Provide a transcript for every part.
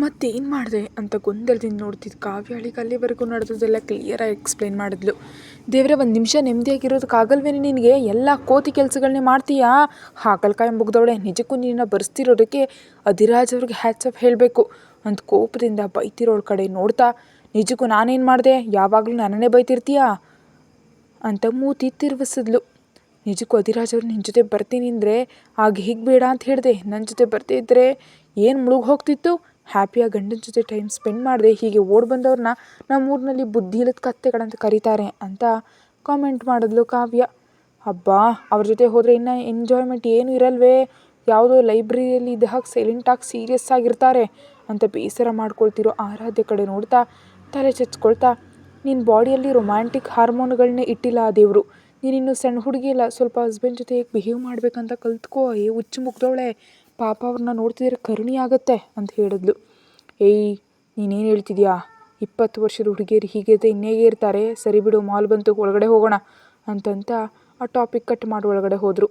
ಮತ್ತೇನು ಮಾಡಿದೆ ಅಂತ ಗೊಂದಲದಿಂದ ನೋಡ್ತಿದ್ದು ಕಾವ್ಯಾಳಿಗೆ ಅಲ್ಲಿವರೆಗೂ ನಡೆದದೆಲ್ಲ ಕ್ಲಿಯರಾಗಿ ಎಕ್ಸ್ಪ್ಲೈನ್ ಮಾಡಿದ್ಲು. ದೇವರೇ, ಒಂದು ನಿಮಿಷ ನೆಮ್ಮದಿಯಾಗಿರೋದಕ್ಕಾಗಲ್ವೇನೆ ನಿನಗೆ? ಎಲ್ಲ ಕೋತಿ ಕೆಲಸಗಳನ್ನೇ ಮಾಡ್ತೀಯಾ? ಹಾಗಲಕಾಯಿ ಮುಗ್ದವಳೆ, ನಿಜಕ್ಕೂ ನಿನ್ನ ಬರೆಸ್ತಿರೋದಕ್ಕೆ ಅಧಿರಾಜ್ ಅವ್ರಿಗೆ ಹ್ಯಾಟ್ಸ್ ಆಫ್ ಹೇಳಬೇಕು ಅಂತ ಕೋಪದಿಂದ ಬೈತಿರೋಳ ಕಡೆ ನೋಡ್ತಾ, ನಿಜಕ್ಕೂ ನಾನೇನು ಮಾಡಿದೆ? ಯಾವಾಗಲೂ ನನ್ನನ್ನೇ ಬೈತಿರ್ತೀಯಾ ಅಂತ ಮೂತಿ ತಿರುಗಿಸಿದ್ಲು. ನಿಜಕ್ಕೂ ಅಧಿರಾಜ್ ಅವ್ರು ನಿನ್ನ ಜೊತೆ ಬರ್ತೀನಿ ಅಂದರೆ ಆಗ ಹೀಗೆ ಬೇಡ ಅಂತ ಹೇಳಿದೆ. ನನ್ನ ಜೊತೆ ಬರ್ದೇ ಇದ್ದರೆ ಏನು ಮುಳುಗಿ ಹೋಗ್ತಿತ್ತು? ಹ್ಯಾಪಿಯಾಗಿ ಗಂಡನ ಜೊತೆ ಟೈಮ್ ಸ್ಪೆಂಡ್ ಮಾಡಿದೆ. ಹೀಗೆ ಓಡಿ ಬಂದವ್ರನ್ನ ನಮ್ಮೂರಿನಲ್ಲಿ ಬುದ್ಧಿ ಇಲ್ಲದ ಕತ್ತೆಗಳಂತ ಕರೀತಾರೆ ಅಂತ ಕಾಮೆಂಟ್ ಮಾಡಿದ್ಲು ಕಾವ್ಯ. ಹಬ್ಬಾ, ಅವ್ರ ಜೊತೆ ಹೋದರೆ ಇನ್ನೂ ಎಂಜಾಯ್ಮೆಂಟ್ ಏನೂ ಇರಲ್ವೇ? ಯಾವುದೋ ಲೈಬ್ರರಿಯಲ್ಲಿ ಇದ್ದ ಹಾಗೆ ಸೈಲೆಂಟಾಗಿ ಸೀರಿಯಸ್ ಆಗಿರ್ತಾರೆ ಅಂತ ಬೇಸರ ಮಾಡ್ಕೊಳ್ತಿರೋ ಆರಾಧ್ಯ ಕಡೆ ನೋಡ್ತಾ ತಲೆ ಚಚ್ಕೊಳ್ತಾ, ನಿನ್ನ ಬಾಡಿಯಲ್ಲಿ ರೊಮ್ಯಾಂಟಿಕ್ ಹಾರ್ಮೋನ್ಗಳನ್ನೇ ಇಟ್ಟಿಲ್ಲ ಆ ದೇವರು. ನೀನಿನ್ನು ಸಣ್ಣ ಹುಡುಗಿ ಇಲ್ಲ, ಸ್ವಲ್ಪ ಹಸ್ಬೆಂಡ್ ಜೊತೆ ಹೇಗೆ ಬಿಹೇವ್ ಮಾಡಬೇಕಂತ ಕಲ್ತ್ಕೋ. ಹುಚ್ಚು ಮುಗ್ದವಳೆ, ಪಾಪ ಅವ್ರನ್ನ ನೋಡ್ತಿದ್ರೆ ಕರುಣೆ ಆಗುತ್ತೆ ಅಂತ ಹೇಳಿದ್ಲು. ಏಯ್, ನೀನೇನು ಹೇಳ್ತಿದ್ಯಾ? 20 ವರ್ಷದ ಹುಡುಗಿಯರು ಹೀಗೆ ಇನ್ನೇಗೆ ಇರ್ತಾರೆ? ಸರಿ ಬಿಡು, ಮಾಲ್ ಬಂತು, ಒಳಗಡೆ ಹೋಗೋಣ ಅಂತಂತ ಆ ಟಾಪಿಕ್ ಕಟ್ ಮಾಡಿ ಒಳಗಡೆ ಹೋದರು.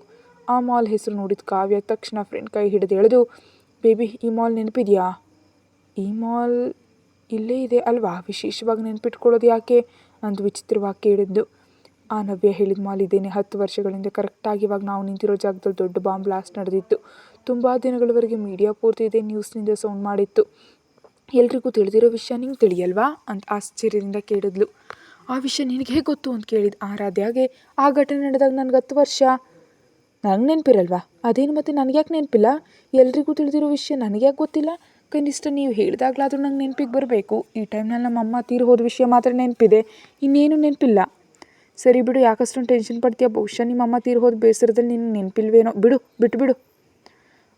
ಆ ಮಾಲ್ ಹೆಸರು ನೋಡಿದ ಕಾವ್ಯ ತಕ್ಷಣ ಫ್ರೆಂಡ್ ಕೈ ಹಿಡಿದು ಎಳೆದು, ಬೇಬಿ, ಈ ಮಾಲ್ ನೆನಪಿದೆಯಾ? ಈ ಮಾಲ್ ಇಲ್ಲೇ ಇದೆ ಅಲ್ವಾ? ವಿಶೇಷವಾಗಿ ನೆನಪಿಟ್ಕೊಳ್ಳೋದು ಯಾಕೆ ಅಂತ ವಿಚಿತ್ರವಾಗಿ ಕೇಳಿದ್ದು. ಆ ನವ್ಯ ಹೇಳಿದ ಮಾಲ್ ಇದ್ದೇನೆ. 10 ವರ್ಷಗಳಿಂದ ಕರೆಕ್ಟಾಗಿ ಇವಾಗ ನಾವು ನಿಂತಿರೋ ಜಾಗದಲ್ಲಿ ದೊಡ್ಡ ಬಾಂಬ್ ಬ್ಲಾಸ್ಟ್ ನಡೆದಿತ್ತು. ತುಂಬ ದಿನಗಳವರೆಗೆ ಮೀಡಿಯಾ ಪೂರ್ತಿ ಇದೆ ನ್ಯೂಸ್ನಿಂದ ಸೌಂಡ್ ಮಾಡಿತ್ತು. ಎಲ್ರಿಗೂ ತಿಳಿದಿರೋ ವಿಷಯ ನಿಂಗೆ ತಿಳಿಯಲ್ವಾ ಅಂತ ಆಶ್ಚರ್ಯದಿಂದ ಕೇಳಿದ್ಲು. ಆ ವಿಷಯ ನಿನಗೆ ಹೇಗೆ ಗೊತ್ತು ಅಂತ ಕೇಳಿದ ಆರಾಧ್ಯಾಗೆ. ಆ ಘಟನೆ ನಡೆದಾಗ ನನಗೆ 10 ವರ್ಷ. ನನಗೆ ನೆನಪಿರಲ್ವಾ? ಅದೇನು ಮತ್ತೆ ನನಗೆ ಯಾಕೆ ನೆನಪಿಲ್ಲ? ಎಲ್ರಿಗೂ ತಿಳಿದಿರೋ ವಿಷಯ ನನಗೆ ಯಾಕೆ ಗೊತ್ತಿಲ್ಲ? ಕನಿಷ್ಠ ನೀವು ಹೇಳಿದಾಗಲಾದರೂ ನಂಗೆ ನೆನಪಿಗೆ ಬರಬೇಕು. ಈ ಟೈಮ್ನಲ್ಲಿ ನಮ್ಮಮ್ಮ ತೀರಿ ಹೋದ ವಿಷಯ ಮಾತ್ರ ನೆನಪಿದೆ, ಇನ್ನೇನು ನೆನಪಿಲ್ಲ. ಸರಿ ಬಿಡು, ಯಾಕಷ್ಟೊಂದು ಟೆನ್ಷನ್ ಪಡ್ತೀಯ? ಬಹುಶಃ ನಿಮ್ಮಮ್ಮ ತೀರಿ ಹೋದ ಬೇಸರದಲ್ಲಿ ನಿನ್ನ ನೆನಪಿಲ್ವೇನೋ. ಬಿಟ್ಟು.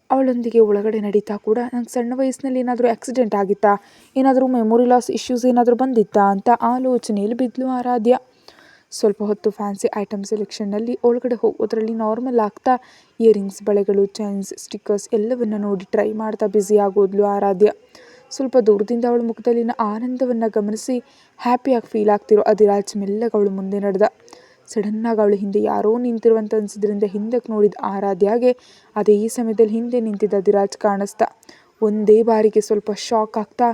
ಅವಳೊಂದಿಗೆ ಒಳಗಡೆ ನಡೀತಾ ಕೂಡ, ನಂಗೆ ಸಣ್ಣ ವಯಸ್ಸಿನಲ್ಲಿ ಏನಾದರೂ ಆಕ್ಸಿಡೆಂಟ್ ಆಗಿತ್ತಾ, ಏನಾದರೂ ಮೆಮೊರಿ ಲಾಸ್ ಇಶ್ಯೂಸ್ ಏನಾದರೂ ಬಂದಿತ್ತಾ ಅಂತ ಆಲೋಚನೆಯಲ್ಲಿ ಬಿದ್ಲು ಆರಾಧ್ಯ. ಸ್ವಲ್ಪ ಹೊತ್ತು ಫ್ಯಾನ್ಸಿ ಐಟಮ್ ಸೆಲೆಕ್ಷನ್ನಲ್ಲಿ ಒಳಗಡೆ ಹೋಗೋದ್ರಲ್ಲಿ ನಾರ್ಮಲ್ ಆಗ್ತಾ ಇಯರಿಂಗ್ಸ್, ಬಳೆಗಳು, ಚೈನ್ಸ್, ಸ್ಟಿಕ್ಕರ್ಸ್ ಎಲ್ಲವನ್ನು ನೋಡಿ ಟ್ರೈ ಮಾಡ್ತಾ ಬ್ಯುಸಿ ಆಗೋದ್ಲು ಆರಾಧ್ಯ. ಸ್ವಲ್ಪ ದೂರದಿಂದ ಅವಳ ಮುಖದಲ್ಲಿನ ಆನಂದವನ್ನು ಗಮನಿಸಿ ಹ್ಯಾಪಿಯಾಗಿ ಫೀಲ್ ಆಗ್ತಿರೋ ಅಧಿರಾಜ್ ಮೆಲ್ಲಗೆ ಅವಳು ಮುಂದೆ ನಡೆದ. ಸಡನ್ನಾಗಿ ಅವಳ ಹಿಂದೆ ಯಾರೋ ನಿಂತಿರುವಂತ ಅನಿಸಿದ್ರಿಂದ ಹಿಂದಕ್ಕೆ ನೋಡಿದ ಆರಾಧ್ಯಾಗೆ ಅದೇ ಈ ಸಮಯದಲ್ಲಿ ಹಿಂದೆ ನಿಂತಿದ್ದ ಅಧಿರಾಜ್ ಕಾಣಿಸ್ತಾ ಒಂದೇ ಬಾರಿಗೆ ಸ್ವಲ್ಪ ಶಾಕ್ ಆಗ್ತಾ,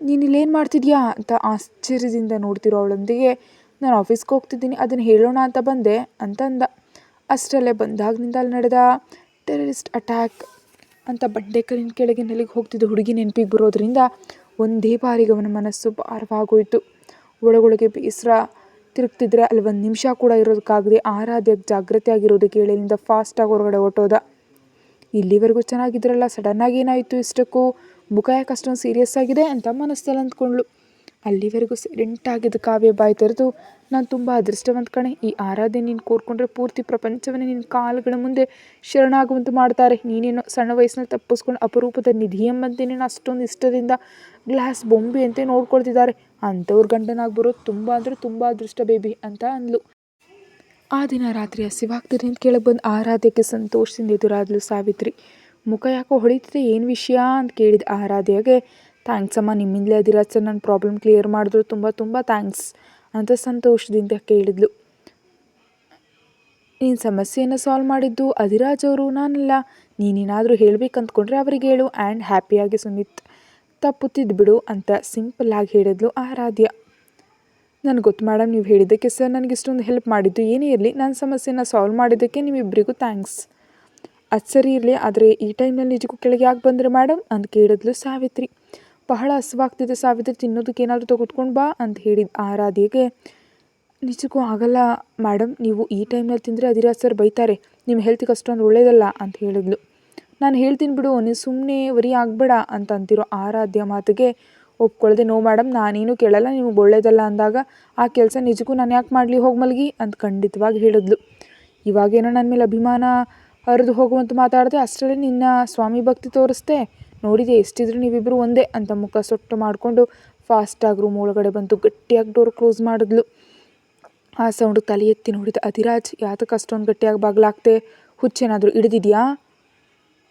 ನೀನಿಲ್ಲೇನು ಮಾಡ್ತಿದ್ಯಾ ಅಂತ ಆಶ್ಚರ್ಯದಿಂದ ನೋಡ್ತಿರೋ ಅವಳೊಂದಿಗೆ, ನಾನು ಆಫೀಸ್ಗೆ ಹೋಗ್ತಿದ್ದೀನಿ, ಅದನ್ನು ಹೇಳೋಣ ಅಂತ ಬಂದೆ ಅಂತ ಅಂದ. ಅಷ್ಟರಲ್ಲೇ ಬಂದಾಗಿನಿಂದ ಅಲ್ಲಿ ನಡೆದ ಟೆರರಿಸ್ಟ್ ಅಟ್ಯಾಕ್ ಅಂತ ಬಂಡೆಕಲ್ಲಿನ ಕೆಳಗೆ ನೆಲೆಗೆ ಹೋಗ್ತಿದ್ದ ಹುಡುಗಿ ನೆನಪಿಗೆ ಬರೋದ್ರಿಂದ ಒಂದೇ ಬಾರಿಗೆ ಅವನ ಮನಸ್ಸು ಭಾರವಾಗೋಯ್ತು. ಒಳಗೊಳಗೆ ಬೇಸರ ತಿರುಗ್ತಿದ್ರೆ ಅಲ್ಲಿ 1 ನಿಮಿಷ ಕೂಡ ಇರೋದಕ್ಕಾಗದೆ ಆರಾಧ್ಯಕ್ಕೆ ಜಾಗೃತಿ ಆಗಿರೋದಕ್ಕೆ ಏಳಿನಿಂದ ಫಾಸ್ಟಾಗಿ ಹೊರಗಡೆ ಹೊರಟೋದ. ಇಲ್ಲಿವರೆಗೂ ಚೆನ್ನಾಗಿದ್ರಲ್ಲ, ಸಡನ್ನಾಗಿ ಏನಾಯಿತು ಇಷ್ಟಕ್ಕೂ? ಮುಖ ಯಾಕೆ ಅಷ್ಟೊಂದು ಸೀರಿಯಸ್ ಆಗಿದೆ ಅಂತ ಮನಸ್ಸಲ್ಲಿ ಅಂದ್ಕೊಂಡ್ಳು. ಅಲ್ಲಿವರೆಗೂ ಸೈಲೆಂಟಾಗಿದ್ದ ಕಾವ್ಯ ಬಾಯಿ ತೆರೆದು, ನಾನು ತುಂಬ ಅದೃಷ್ಟವಂತ ಕಣೆ. ಈ ಆರಾಧ್ಯ ನೀನು ಕೋರ್ಕೊಂಡ್ರೆ ಪೂರ್ತಿ ಪ್ರಪಂಚವನ್ನೇ ನಿನ್ನ ಕಾಲುಗಳ ಮುಂದೆ ಶರಣಾಗುವಂತೆ ಮಾಡ್ತಾರೆ. ನೀನೇನೋ ಸಣ್ಣ ವಯಸ್ಸಿನಲ್ಲಿ ತಪ್ಪಿಸ್ಕೊಂಡು ಅಪರೂಪದ ನಿಧಿ ಎಂಬಂತೆ ನೀನು ಅಷ್ಟೊಂದು ಇಷ್ಟದಿಂದ ಗ್ಲಾಸ್ ಬೊಂಬೆ ಅಂತೆ ನೋಡ್ಕೊಳ್ತಿದ್ದಾರೆ. ಅಂಥವ್ರ ಗಂಡನಾಗಿ ಬರೋದು ತುಂಬ ಅಂದರೆ ತುಂಬ ಅದೃಷ್ಟ ಬೇಬಿ ಅಂತ ಅಂದ್ಲು. ಆ ದಿನ ರಾತ್ರಿ ಹಸಿವಾಗ್ತಿದೆ ಅಂತ ಕೆಳಗೆ ಬಂದು ಆರಾಧ್ಯಕ್ಕೆ ಸಂತೋಷದಿಂದ ಎದುರಾದ್ಲು ಸಾವಿತ್ರಿ. ಮುಖ ಯಾಕೋ ಹೊಳಿತಿದೆ, ಏನು ವಿಷಯ ಅಂತ ಕೇಳಿದ ಆರಾಧ್ಯಗೆ, ಥ್ಯಾಂಕ್ಸ್ ಅಮ್ಮ, ನಿಮ್ಮಿಂದಲೇ ಅಧಿರಾಜ್ ಸರ್ ನನ್ನ ಪ್ರಾಬ್ಲಮ್ ಕ್ಲಿಯರ್ ಮಾಡಿದ್ರು, ತುಂಬ ಥ್ಯಾಂಕ್ಸ್ ಅಂತ ಸಂತೋಷದಿಂದ ಕೇಳಿದ್ಲು. ನೀನು ಸಮಸ್ಯೆಯನ್ನು ಸಾಲ್ವ್ ಮಾಡಿದ್ದು ಅಧಿರಾಜ್ ಅವರು, ನಾನಲ್ಲ. ನೀನೇನಾದರೂ ಹೇಳಬೇಕಂತ್ಕೊಂಡ್ರೆ ಅವರಿಗೆ ಹೇಳು ಆ್ಯಂಡ್ ಹ್ಯಾಪಿಯಾಗಿ ಸುಮಿತ್ ತಪ್ಪುತ್ತಿದ್ದು ಬಿಡು ಅಂತ ಸಿಂಪಲ್ಲಾಗಿ ಹೇಳಿದ್ಲು ಆರಾಧ್ಯ. ನನಗೆ ಗೊತ್ತು ಮೇಡಮ್, ನೀವು ಹೇಳಿದ್ದಕ್ಕೆ ಸರ್ ನನಗೆ ಇಷ್ಟೊಂದು ಹೆಲ್ಪ್ ಮಾಡಿದ್ದು. ಏನೇ ಇರಲಿ, ನನ್ನ ಸಮಸ್ಯೆನ ಸಾಲ್ವ್ ಮಾಡಿದ್ದಕ್ಕೆ ನಿಮ್ಮಿಬ್ಬರಿಗೂ ಥ್ಯಾಂಕ್ಸ್. ಅದು ಸರಿ ಇರಲಿ, ಆದರೆ ಈ ಟೈಮ್ನಲ್ಲಿ ನಿಜಕ್ಕೂ ಕೆಳಗೆ ಯಾಕೆ ಬಂದರೆ ಮೇಡಮ್ ಅಂತ ಕೇಳಿದ್ಲು ಸಾವಿತ್ರಿ. ಬಹಳ ಹಸುವಾಗ್ತಿದೆ ಸಾವಿತ್ರಿ, ತಿನ್ನೋದಕ್ಕೆ ಏನಾದರೂ ತೆಗೆದುಕೊಂಡು ಬಾ ಅಂತ ಹೇಳಿದ ಆರಾಧ್ಯಗೆ. ನಿಜಕ್ಕೂ ಆಗಲ್ಲ ಮೇಡಮ್, ನೀವು ಈ ಟೈಮ್ನಲ್ಲಿ ತಿಂದರೆ ಅಧಿರಾಜ್ ಸರ್ ಬೈತಾರೆ, ನಿಮ್ಮ ಹೆಲ್ತಿಗೆ ಅಷ್ಟೊಂದು ಒಳ್ಳೇದಲ್ಲ ಅಂತ ಹೇಳಿದ್ಲು. ನಾನು ಹೇಳ್ತೀನಿ ಬಿಡು, ನೀವು ಸುಮ್ಮನೆ ವರಿ ಆಗಬೇಡ ಅಂತ ಅಂತಿರೋ ಆರಾಧ್ಯ ಮಾತಿಗೆ ಒಪ್ಕೊಳ್ಳದೆ, ನೋ ಮೇಡಮ್, ನಾನೇನು ಕೇಳಲ್ಲ, ನಿಮಗೆ ಒಳ್ಳೇದಲ್ಲ ಅಂದಾಗ ಆ ಕೆಲಸ ನಿಜಕ್ಕೂ ನಾನು ಯಾಕೆ ಮಾಡಲಿ, ಹೋಗಿ ಮಲಗಿ ಅಂತ ಖಂಡಿತವಾಗಿ ಹೇಳಿದ್ಲು. ಇವಾಗೇನೋ ನನ್ನ ಮೇಲೆ ಅಭಿಮಾನ ಹರಿದು ಹೋಗುವಂತ ಮಾತಾಡಿದೆ, ಅಷ್ಟರಲ್ಲಿ ನಿನ್ನ ಸ್ವಾಮಿ ಭಕ್ತಿ ತೋರಿಸ್ದೆ, ನೋಡಿದೆ ಎಷ್ಟಿದ್ರು ನೀವಿಬ್ಬರು ಒಂದೇ ಅಂತ ಮುಖ ಸೊಟ್ಟು ಮಾಡಿಕೊಂಡು ಫಾಸ್ಟಾಗಿ ರೂಮ್ ಒಳಗಡೆ ಬಂತು. ಗಟ್ಟಿಯಾಗಿ ಡೋರ್ ಕ್ಲೋಸ್ ಮಾಡಿದ್ಲು. ಆ ಸೌಂಡು ತಲೆ ಎತ್ತಿ ನೋಡಿದ ಅಧಿರಾಜ್, ಯಾತಕ್ಕೆ ಅಷ್ಟೊಂದು ಗಟ್ಟಿಯಾಗಿ ಬಾಗ್ಲಾಗ್ತೆ? ಹುಚ್ಚೇನಾದರೂ ಹಿಡಿದಿದೆಯಾ?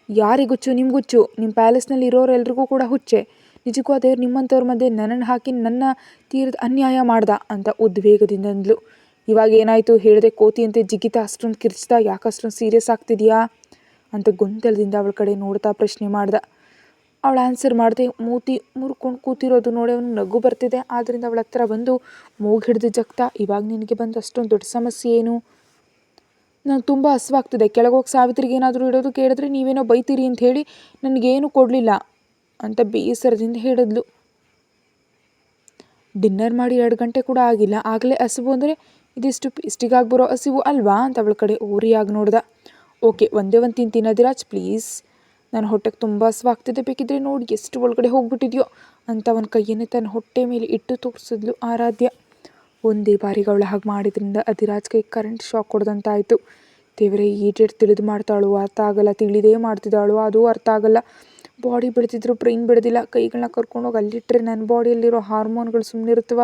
ಯಾರಿಗುಚ್ಚು? ನಿಮ್ಗುಚ್ಚು. ನಿಮ್ಮ ಪ್ಯಾಲೇಸ್ನಲ್ಲಿ ಇರೋರೆಲ್ರಿಗೂ ಕೂಡ ಹುಚ್ಚೆ. ನಿಜಕ್ಕೂ ಅದೇ ನಿಮ್ಮಂಥವ್ರ ಮಧ್ಯೆ ನನ್ನನ್ನು ಹಾಕಿ ನನ್ನ ತೀರದ ಅನ್ಯಾಯ ಮಾಡ್ದ ಅಂತ ಉದ್ವೇಗದಿಂದ ಅಂದ್ಲು. ಇವಾಗ ಏನಾಯಿತು ಹೇಳಿದೆ? ಕೋತಿಯಂತೆ ಜಿಗಿತ ಅಷ್ಟೊಂದು ಕಿರ್ಚ್ದ, ಯಾಕೆ ಅಷ್ಟೊಂದು ಸೀರಿಯಸ್ ಆಗ್ತಿದೆಯಾ ಅಂತ ಗೊಂದಲದಿಂದ ಅವಳ ಕಡೆ ನೋಡ್ತಾ ಪ್ರಶ್ನೆ ಮಾಡ್ದ. ಅವಳು ಆನ್ಸರ್ ಮಾಡದೆ ಮೂತಿ ಮುರ್ಕೊಂಡು ಕೂತಿರೋದು ನೋಡಿ ಅವನಿಗೆ ನಗು ಬರ್ತಿದೆ. ಆದ್ದರಿಂದ ಅವಳ ಹತ್ರ ಬಂದು ಮೂಗು ಹಿಡಿದು ಜಗ್ತಾ, ಇವಾಗ ನಿನಗೆ ಬಂದು ಅಷ್ಟೊಂದು ದೊಡ್ಡ ಸಮಸ್ಯೆ ಏನು? ನಂಗೆ ತುಂಬ ಹಸುವಾಗ್ತಿದೆ, ಕೆಳಗೋಗಿ ಸಾವಿತ್ರಿಗೆ ಏನಾದರೂ ಇಡೋದು ಕೇಳಿದ್ರೆ ನೀವೇನೋ ಬೈತೀರಿ ಅಂತ ಹೇಳಿ ನನಗೇನು ಕೊಡಲಿಲ್ಲ ಅಂತ ಬೇಸರದಿಂದ ಹೇಳಿದ್ಲು. ಡಿನ್ನರ್ ಮಾಡಿ 2 ಗಂಟೆ ಕೂಡ ಆಗಿಲ್ಲ, ಆಗಲೇ ಹಸಿವು ಅಂದರೆ ಇದಿಷ್ಟು ಪೇಸ್ಟಿಗಾಗಿ ಬರೋ ಹಸಿವು ಅಲ್ವಾ ಅಂತ ಅವಳ ಕಡೆ ಓರಿಯಾಗಿ ನೋಡ್ದ. ಓಕೆ, ಒಂದೇ ಒಂದು ತಿಂತೀನಿ ಅಧಿರಾಜ್ ಪ್ಲೀಸ್, ನನ್ನ ಹೊಟ್ಟೆಗೆ ತುಂಬ ಹಸುವಾಗ್ತಿದೆ, ಬೇಕಿದ್ರೆ ನೋಡಿ ಎಷ್ಟು ಒಳಗಡೆ ಹೋಗ್ಬಿಟ್ಟಿದ್ಯೋ ಅಂತ ಅವನ ಕೈಯನ್ನೇ ತನ್ನ ಹೊಟ್ಟೆ ಮೇಲೆ ಇಟ್ಟು ತೋರಿಸಿದ್ಲು ಆರಾಧ್ಯ. ಒಂದೇ ಬಾರಿಗೆ ಅವಳು ಹಾಗೆ ಮಾಡಿದ್ರಿಂದ ಅಧಿರಾಜ್ಗೆ ಕರೆಂಟ್ ಶಾಕ್ ಕೊಡ್ದಂತಾಯಿತು. ದೇವರೇ, ಈಟೇಟ್ ತಿಳಿದು ಮಾಡ್ತಾಳು ಅರ್ಥ ಆಗಲ್ಲ, ತಿಳಿದೇ ಮಾಡ್ತಿದ್ದಾಳು ಅದು ಅರ್ಥ ಆಗಲ್ಲ. ಬಾಡಿ ಬೆಳೆದಿದ್ರು ಬ್ರೈನ್ ಬೆಳೆದಿಲ್ಲ. ಕೈಗಳನ್ನ ಕರ್ಕೊಂಡೋಗಿ ಅಲ್ಲಿಟ್ಟರೆ ನನ್ನ ಬಾಡಿಯಲ್ಲಿರೋ ಹಾರ್ಮೋನ್ಗಳು ಸುಮ್ಮನಿರುತ್ತವ,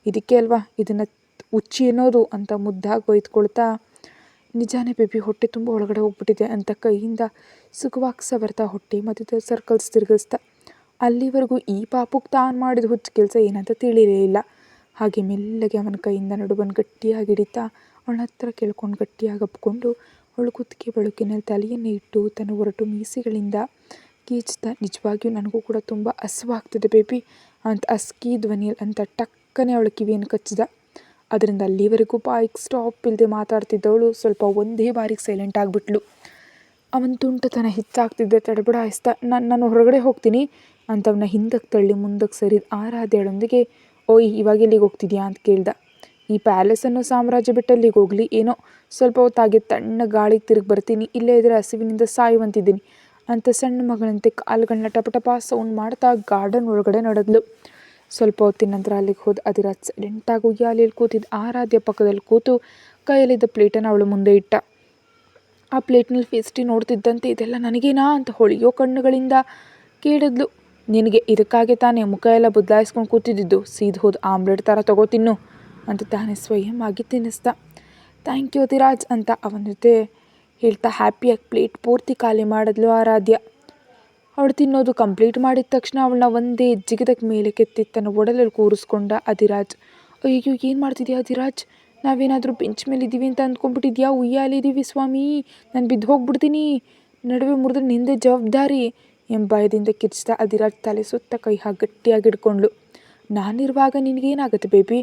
ಇದಕ್ಕೆ ಅಲ್ವಾ ಇದನ್ನು ಹುಚ್ಚಿ ಅನ್ನೋದು ಅಂತ ಮುದ್ದಾಗಿ ಬೈದ್ಕೊಳ್ತಾ, ನಿಜಾನೇ ಬೇಬಿ, ಹೊಟ್ಟೆ ತುಂಬ ಒಳಗಡೆ ಹೋಗ್ಬಿಟ್ಟಿದೆ ಅಂತ ಕೈಯಿಂದ ಸುಖವಾಗಿ ಸವರ್ತಾ ಹೊಟ್ಟೆ ಮಧ್ಯದ ಸರ್ಕಲ್ಸ್ ತಿರುಗಿಸ್ತಾ. ಅಲ್ಲಿವರೆಗೂ ಈ ಪಾಪಕ್ಕೆ ತಾನು ಮಾಡಿದ ಹುಚ್ಚು ಕೆಲಸ ಏನಂತ ತಿಳಿಲೇ ಇಲ್ಲ. ಹಾಗೆ ಮೆಲ್ಲಗೆ ಅವನ ಕೈಯಿಂದ ನಡುವನ್ನು ಗಟ್ಟಿಯಾಗಿ ಹಿಡಿತಾ ಅವಳ ಹತ್ರ ಕೇಳ್ಕೊಂಡು ಗಟ್ಟಿಯಾಗಿ ಅಪ್ಕೊಂಡು ಅವಳು ಕುತ್ತಿಗೆ ಬೆಳಕಿನಲ್ಲಿ ತಲೆಯನ್ನು ಇಟ್ಟು ತನ್ನ ಒರಟು ಮೀಸೆಗಳಿಂದ ಗೀಚ್ತಾ, ನಿಜವಾಗಿಯೂ ನನಗೂ ಕೂಡ ತುಂಬ ಹಸುವಾಗ್ತಿದೆ ಬೇಬಿ ಅಂತ ಅಸ್ಕಿ ಧ್ವನಿಯಲ್ಲಿ ಅಂತ ಟಕ್ಕನೆ ಅವಳ ಕಿವಿಯನ್ನು ಕಚ್ಚಿದ. ಅದರಿಂದ ಅಲ್ಲಿವರೆಗೂ ಬಾಯಿಗೆ ಸ್ಟಾಪ್ ಇಲ್ಲದೆ ಮಾತಾಡ್ತಿದ್ದವಳು ಸ್ವಲ್ಪ ಒಂದೇ ಬಾರಿಗೆ ಸೈಲೆಂಟ್ ಆಗಿಬಿಟ್ಲು. ಅವನ ತುಂಟತನ ಹೆಚ್ಚಾಗ್ತಿದ್ದೆ ತಡಬಡಾಯಿಸ್ತಾ, ನಾನು ಹೊರಗಡೆ ಹೋಗ್ತೀನಿ ಅಂತ ಅವನ ಹಿಂದಕ್ಕೆ ತಳ್ಳಿ ಮುಂದಕ್ಕೆ ಸರಿದ ಆರಾಧ್ಯಳೊಂದಿಗೆ, ಓಯ್ ಇವಾಗ ಎಲ್ಲಿಗೆ ಹೋಗ್ತಿದ್ಯಾ ಅಂತ ಕೇಳ್ದ. ಈ ಪ್ಯಾಲೇಸ್ ಅನ್ನೋ ಸಾಮ್ರಾಜ್ಯ ಬಿಟ್ಟು ಅಲ್ಲಿಗೆ ಹೋಗಲಿ, ಏನೋ ಸ್ವಲ್ಪ ಹೊತ್ತಾಗೆ ತಣ್ಣ ಗಾಳಿಗೆ ತಿರುಗಿ ಬರ್ತೀನಿ, ಇಲ್ಲೇ ಇದ್ರೆ ಹಸಿವಿನಿಂದ ಸಾಯುವಂತಿದ್ದೀನಿ ಅಂತ ಸಣ್ಣ ಮಗಳಂತೆ ಕಾಲುಗಳನ್ನ ಟಪಟಪ ಸೌಂಡ್ ಮಾಡ್ತಾ ಗಾರ್ಡನ್ ಒಳಗಡೆ ನಡೆದ್ಲು. ಸ್ವಲ್ಪ ಹೊತ್ತಿನ ನಂತರ ಅಲ್ಲಿಗೆ ಹೋದ ಅಧಿರಾಜ್ ಸೈಲೆಂಟಾಗಿ ಉಯ್ಯಾಲೆಯಲ್ಲಿ ಕೂತಿದ್ದ ಆರಾಧ್ಯ ಪಕ್ಕದಲ್ಲಿ ಕೂತು ಕೈಯಲ್ಲಿದ್ದ ಪ್ಲೇಟನ್ನು ಅವಳು ಮುಂದೆ ಇಟ್ಟ. ಆ ಪ್ಲೇಟ್ನಲ್ಲಿ ಫೇಸ್ಟಿ ನೋಡ್ತಿದ್ದಂತೆ, ಇದೆಲ್ಲ ನನಗೇನಾ ಅಂತ ಹೊಳೆಯೋ ಕಣ್ಣುಗಳಿಂದ ಕೇಳಿದ್ಲು. ನಿನಗೆ, ಇದಕ್ಕಾಗೆ ತಾನೇ ಮುಖ ಎಲ್ಲ ಬದಲಾಯಿಸ್ಕೊಂಡು ಕೂತಿದ್ದು, ಸೀದ್ ಹೋದ ಆಮ್ಲೆಟ್ ಥರ ತಗೋ ತಿನ್ನು ಅಂತ ತಾನೇ ಸ್ವಯಂ ಆಗಿ ತಿನ್ನಿಸ್ದ. ಥ್ಯಾಂಕ್ ಯು ಅಧಿರಾಜ್ ಅಂತ ಅವನ ಜೊತೆ ಹೇಳ್ತಾ ಹ್ಯಾಪಿಯಾಗಿ ಪ್ಲೇಟ್ ಪೂರ್ತಿ ಖಾಲಿ ಮಾಡಿದ್ಲು ಆರಾಧ್ಯ. ಅವಳು ತಿನ್ನೋದು ಕಂಪ್ಲೀಟ್ ಮಾಡಿದ ತಕ್ಷಣ ಅವಳನ್ನ ಒಂದೇ ಜಿಗಿದಕ್ಕೆ ಮೇಲೆ ಕೆತ್ತಿ ತನ್ನ ಒಡಲಲ್ಲಿ ಕೂರಿಸ್ಕೊಂಡ ಅಧಿರಾಜ್. ಅಯ್ಯೋ, ಏನು ಮಾಡ್ತಿದ್ಯಾ ಅಧಿರಾಜ್, ನಾವೇನಾದರೂ ಬೆಂಚ್ ಮೇಲೆ ಇದ್ದೀವಿ ಅಂತ ಅಂದ್ಕೊಂಡ್ಬಿಟ್ಟಿದ್ಯಾ? ಉಯ್ಯಾಲಿದ್ದೀವಿ ಸ್ವಾಮಿ, ನಾನು ಬಿದ್ದು ಹೋಗ್ಬಿಡ್ತೀನಿ, ನಡುವೆ ಮುರಿದ್ರೆ ನಿಂದೆ ಜವಾಬ್ದಾರಿ ಎಂಬ ಭಯದಿಂದ ಕಿರ್ಚ್ತಾ ಅಧಿರಾಜ್ ತಲೆ ಸುತ್ತ ಕೈ ಹಾಕಿ ಗಟ್ಟಿಯಾಗಿ ಹಿಡ್ಕೊಂಡ್ಲು. ನಾನಿರುವಾಗ ನಿನಗೇನಾಗುತ್ತೆ ಬೇಬಿ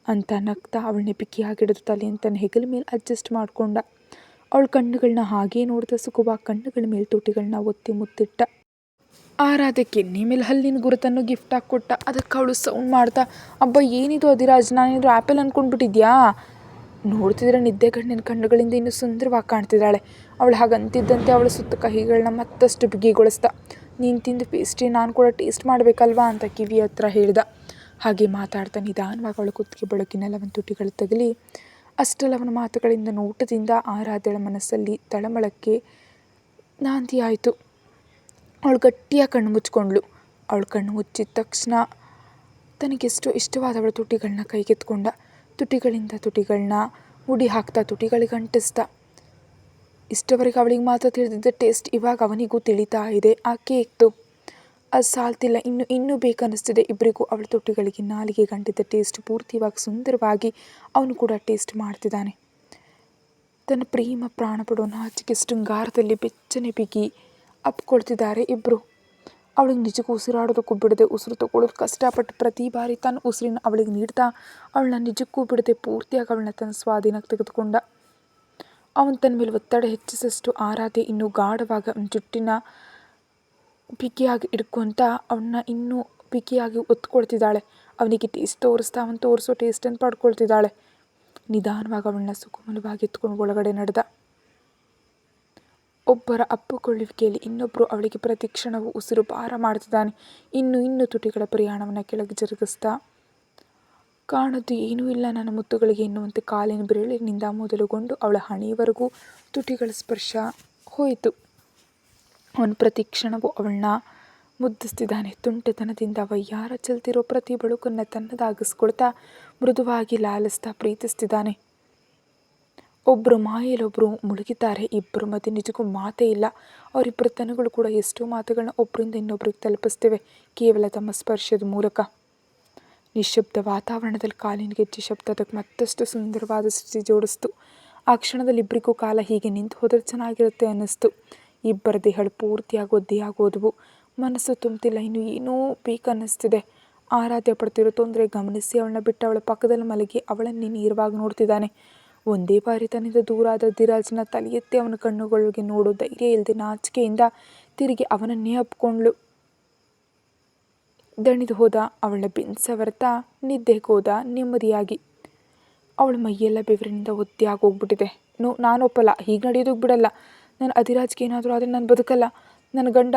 ಅಂತ ನಗ್ತಾ ಅವಳನ್ನೇ ಪಿಕ್ಕಿಯಾಗಿಡಿದು ತಲೆಯನ್ನು ತನ್ನ ಹೆಗಲ ಮೇಲೆ ಅಡ್ಜಸ್ಟ್ ಮಾಡಿಕೊಂಡ. ಅವಳ ಕಣ್ಣುಗಳನ್ನ ಹಾಗೇ ನೋಡ್ತಾ ಸುಖವಾಗಿ ಕಣ್ಣುಗಳ ಮೇಲೆ ತುಟಿಗಳನ್ನ ಒತ್ತಿ ಮುತ್ತಿಟ್ಟ. ಆರಾಧ್ಯ ಕೆನ್ನೆ ಮೇಲೆ ಹಲ್ಲಿನ ಗುರುತನ್ನು ಗಿಫ್ಟ್ ಆಗಿ ಕೊಟ್ಟ. ಅದಕ್ಕೆ ಅವಳು ಸೌಂಡ್ ಮಾಡ್ತಾ, ಅಬ್ಬ ಏನಿದು ಅಧಿರಾಜ್, ನಾನೇನಾದರೂ ಆ್ಯಪಲ್ ಅಂದ್ಕೊಂಡ್ಬಿಟ್ಟಿದ್ಯಾ? ನೋಡ್ತಿದ್ರೆ ನಿದ್ದೆಗಣ್ಣಿನ ಕಣ್ಣುಗಳಿಂದ ಇನ್ನೂ ಸುಂದರವಾಗಿ ಕಾಣ್ತಿದ್ದಾಳೆ. ಅವಳು ಹಾಗಂತಿದ್ದಂತೆ ಅವಳ ಸುತ್ತ ಕಹಿಗಳನ್ನ ಮತ್ತಷ್ಟು ಬಿಗಿಗೊಳಿಸ್ದ. ನೀನು ತಿಂದು ಪೇಸ್ಟ್ರಿ ನಾನು ಕೂಡ ಟೇಸ್ಟ್ ಮಾಡಬೇಕಲ್ವಾ ಅಂತ ಕಿವಿ ಹತ್ರ ಹೇಳ್ದ. ಹಾಗೆ ಮಾತಾಡ್ತಾ ನಿಧಾನವಾಗಿ ಅವಳ ಕುತ್ತಿಗೆ ಬೆಳಕಿನಲ್ಲಿ ಅವನ ತುಟಿಗಳು ತಗಲಿ. ಅಷ್ಟರಲ್ಲಿ ಅವನ ಮಾತುಗಳಿಂದ ನೋಟದಿಂದ ಆರಾಧ್ಯಳ ಮನಸ್ಸಲ್ಲಿ ತಳಮಳಕ್ಕೆ ನಾಂದಿ ಆಯಿತು. ಅವಳು ಗಟ್ಟಿಯಾಗಿ ಕಣ್ಣು ಮುಚ್ಕೊಂಡ್ಳು. ಅವಳು ಕಣ್ಣು ಮುಚ್ಚಿದ ತಕ್ಷಣ ತನಗೆಷ್ಟೋ ಇಷ್ಟವಾದ ಅವಳ ತುಟಿಗಳನ್ನ ಕೈಗೆತ್ಕೊಂಡ. ತುಟಿಗಳಿಂದ ತುಟಿಗಳನ್ನ ಮುಡಿ ಹಾಕ್ತಾ ತುಟಿಗಳಿಗೆ ಅಂಟಿಸ್ದ. ಇಷ್ಟವರೆಗೆ ಅವಳಿಗೆ ಮಾತ್ರ ತಿಳಿದಿದ್ದ ಟೇಸ್ಟ್ ಇವಾಗ ಅವನಿಗೂ ತಿಳಿತಾ ಇದೆ. ಆ ಕೇಕ್ತು ಅದು ಸಾಲ್ತಿಲ್ಲ, ಇನ್ನೂ ಬೇಕನ್ನಿಸ್ತಿದೆ ಇಬ್ಬರಿಗೂ. ಅವಳ ತುಟಿಗಳಿಗೆ ನಾಲಿಗೆ ಗಂಟಿದ್ದ ಟೇಸ್ಟ್ ಪೂರ್ತಿಯಾಗಿ ಸುಂದರವಾಗಿ ಅವನು ಕೂಡ ಟೇಸ್ಟ್ ಮಾಡ್ತಿದ್ದಾನೆ. ತನ್ನ ಪ್ರೇಮ ಪ್ರಾಣ ಪಡೋ ನಾಚಿಕೆ ಶೃಂಗಾರದಲ್ಲಿ ಬೆಚ್ಚನೆ ಬಿಗಿ ಅಪ್ಕೊಳ್ತಿದ್ದಾರೆ ಇಬ್ಬರು. ಅವಳಿಗೆ ನಿಜಕ್ಕೂ ಉಸಿರಾಡೋದಕ್ಕೂ ಬಿಡದೆ, ಉಸಿರು ತಗೊಳ್ಳೋದು ಕಷ್ಟಪಟ್ಟು ಪ್ರತಿ ಬಾರಿ ತನ್ನ ಉಸಿರಿನ ಅವಳಿಗೆ ನೀಡ್ತಾ ಅವಳನ್ನ ನಿಜಕ್ಕೂ ಬಿಡದೆ ಪೂರ್ತಿಯಾಗಿ ಅವಳನ್ನ ತನ್ನ ಸ್ವಾಧೀನಕ್ಕೆ ತೆಗೆದುಕೊಂಡ. ಅವನು ತನ್ನ ಮೇಲೆ ಒತ್ತಡ ಹೆಚ್ಚಿಸಷ್ಟು ಆರಾಧ್ಯ ಇನ್ನೂ ಗಾಢವಾಗಿ ಅವನ ಜುಟ್ಟಿನ ಬಿಗಿಯಾಗಿ ಹಿಡ್ಕೊತ ಅವನ್ನ ಇನ್ನೂ ಬಿಗಿಯಾಗಿ ಒತ್ಕೊಳ್ತಿದ್ದಾಳೆ. ಅವನಿಗೆ ಟೇಸ್ಟ್ ತೋರಿಸ್ತಾ ಅವನು ತೋರಿಸೋ ಟೇಸ್ಟನ್ನು ಪಡ್ಕೊಳ್ತಿದ್ದಾಳೆ. ನಿಧಾನವಾಗಿ ಅವಳನ್ನ ಸುಕುಮಲವಾಗಿ ಎತ್ಕೊಂಡು ಒಳಗಡೆ ನಡೆದ. ಒಬ್ಬರ ಅಪ್ಪುಕೊಳ್ಳುವಿಕೆಯಲ್ಲಿ ಇನ್ನೊಬ್ಬರು ಅವಳಿಗೆ ಪ್ರತಿ ಕ್ಷಣವೂ ಉಸಿರು ಭಾರ ಮಾಡ್ತಿದ್ದಾನೆ. ಇನ್ನೂ ತುಟಿಗಳ ಪ್ರಯಾಣವನ್ನು ಕೆಳಗೆ ಜರುಗಿಸ್ತಾ, ಕಾಣದ್ದು ಏನೂ ಇಲ್ಲ ನನ್ನ ಮುತ್ತುಗಳಿಗೆ ಎನ್ನುವಂತೆ ಕಾಲಿನ ಬೆರಳಿನಿಂದ ಮೊದಲುಗೊಂಡು ಅವಳ ಹಣೆಯವರೆಗೂ ತುಟಿಗಳ ಸ್ಪರ್ಶ ಹೋಯಿತು. ಅವನು ಪ್ರತಿ ಕ್ಷಣವೂ ಅವಳನ್ನ ಮುದ್ದಿಸ್ತಿದ್ದಾನೆ. ತುಂಟತನದಿಂದ ವಯ್ಯಾರ ಚೆಲ್ತಿರೋ ಪ್ರತಿ ಬಳುಕನ್ನು ತನ್ನದಾಗಿಸ್ಕೊಳ್ತಾ ಮೃದುವಾಗಿ ಲಾಲಿಸ್ತಾ ಪ್ರೀತಿಸ್ತಿದ್ದಾನೆ. ಒಬ್ಬರು ಮಾಯೆಯಲ್ಲೊಬ್ಬರು ಮುಳುಗಿದ್ದಾರೆ. ಇಬ್ಬರು ಮಧ್ಯೆ ನಿಜಕ್ಕೂ ಮಾತೇ ಇಲ್ಲ. ಅವರಿಬ್ಬರ ತನಗಳು ಕೂಡ ಎಷ್ಟೋ ಮಾತುಗಳನ್ನ ಒಬ್ಬರಿಂದ ಇನ್ನೊಬ್ರಿಗೆ ತಲುಪಿಸ್ತೇವೆ ಕೇವಲ ತಮ್ಮ ಸ್ಪರ್ಶದ ಮೂಲಕ. ನಿಶ್ಶಬ್ದ ವಾತಾವರಣದಲ್ಲಿ ಕಾಲಿನ ಗೆಜ್ಜೆ ಶಬ್ದ ಅದಕ್ಕೆ ಮತ್ತಷ್ಟು ಸುಂದರವಾದ ಸ್ಥಿತಿ ಜೋಡಿಸ್ತು. ಆ ಕ್ಷಣದಲ್ಲಿ ಇಬ್ಬರಿಗೂ ಕಾಲ ಹೀಗೆ ನಿಂತು ಹೋದರೆ ಚೆನ್ನಾಗಿರುತ್ತೆ ಅನ್ನಿಸ್ತು. ಇಬ್ಬರ ದೇಹಗಳು ಪೂರ್ತಿಯಾಗಿ ಒದ್ದೆಯಾಗೋದವು. ಮನಸ್ಸು ತುಂಬ್ತಿಲ್ಲ, ಇನ್ನು ಏನೋ ಬೇಕನ್ನಿಸ್ತಿದೆ. ಆರಾಧ್ಯ ಪಡ್ತಿರೋ ತೊಂದರೆ ಗಮನಿಸಿ ಅವಳನ್ನ ಬಿಟ್ಟು ಅವಳ ಪಕ್ಕದಲ್ಲಿ ಮಲಗಿ ಅವಳನ್ನೇ ನೇರವಾಗಿ ನೋಡ್ತಿದ್ದಾನೆ. ಒಂದೇ ಬಾರಿ ತನ್ನಿಂದ ದೂರ ಆದ ಧಿರಾಜ್ನ ತಲೆ ಎತ್ತಿ ಅವನ ಕಣ್ಣುಗಳಿಗೆ ನೋಡೋ ಧೈರ್ಯ ಇಲ್ಲದೆ ನಾಚಿಕೆಯಿಂದ ತಿರುಗಿ ಅವನನ್ನೇ ಅಪ್ಕೊಂಡ್ಳು. ದಣಿದು ಹೋದ. ಅವಳನ್ನ ಬೆನ್ಸವರ್ತಾ ನಿದ್ದೆಗೆ ಹೋದ ನೆಮ್ಮದಿಯಾಗಿ. ಅವಳ ಮೈಯೆಲ್ಲ ಬೆವರಿನಿಂದ ಒದ್ದೆ ಆಗೋಗ್ಬಿಟ್ಟಿದೆ. ನಾನು ಒಪ್ಪಲ್ಲ, ಹೀಗೆ ನಡೆಯೋದಕ್ಕೆ ಬಿಡಲ್ಲ. ನಾನು ಅಧಿರಾಜ್ಗೆ ಏನಾದರೂ ಆದರೆ ನಾನು ಬದುಕಲ್ಲ. ನನ್ನ ಗಂಡ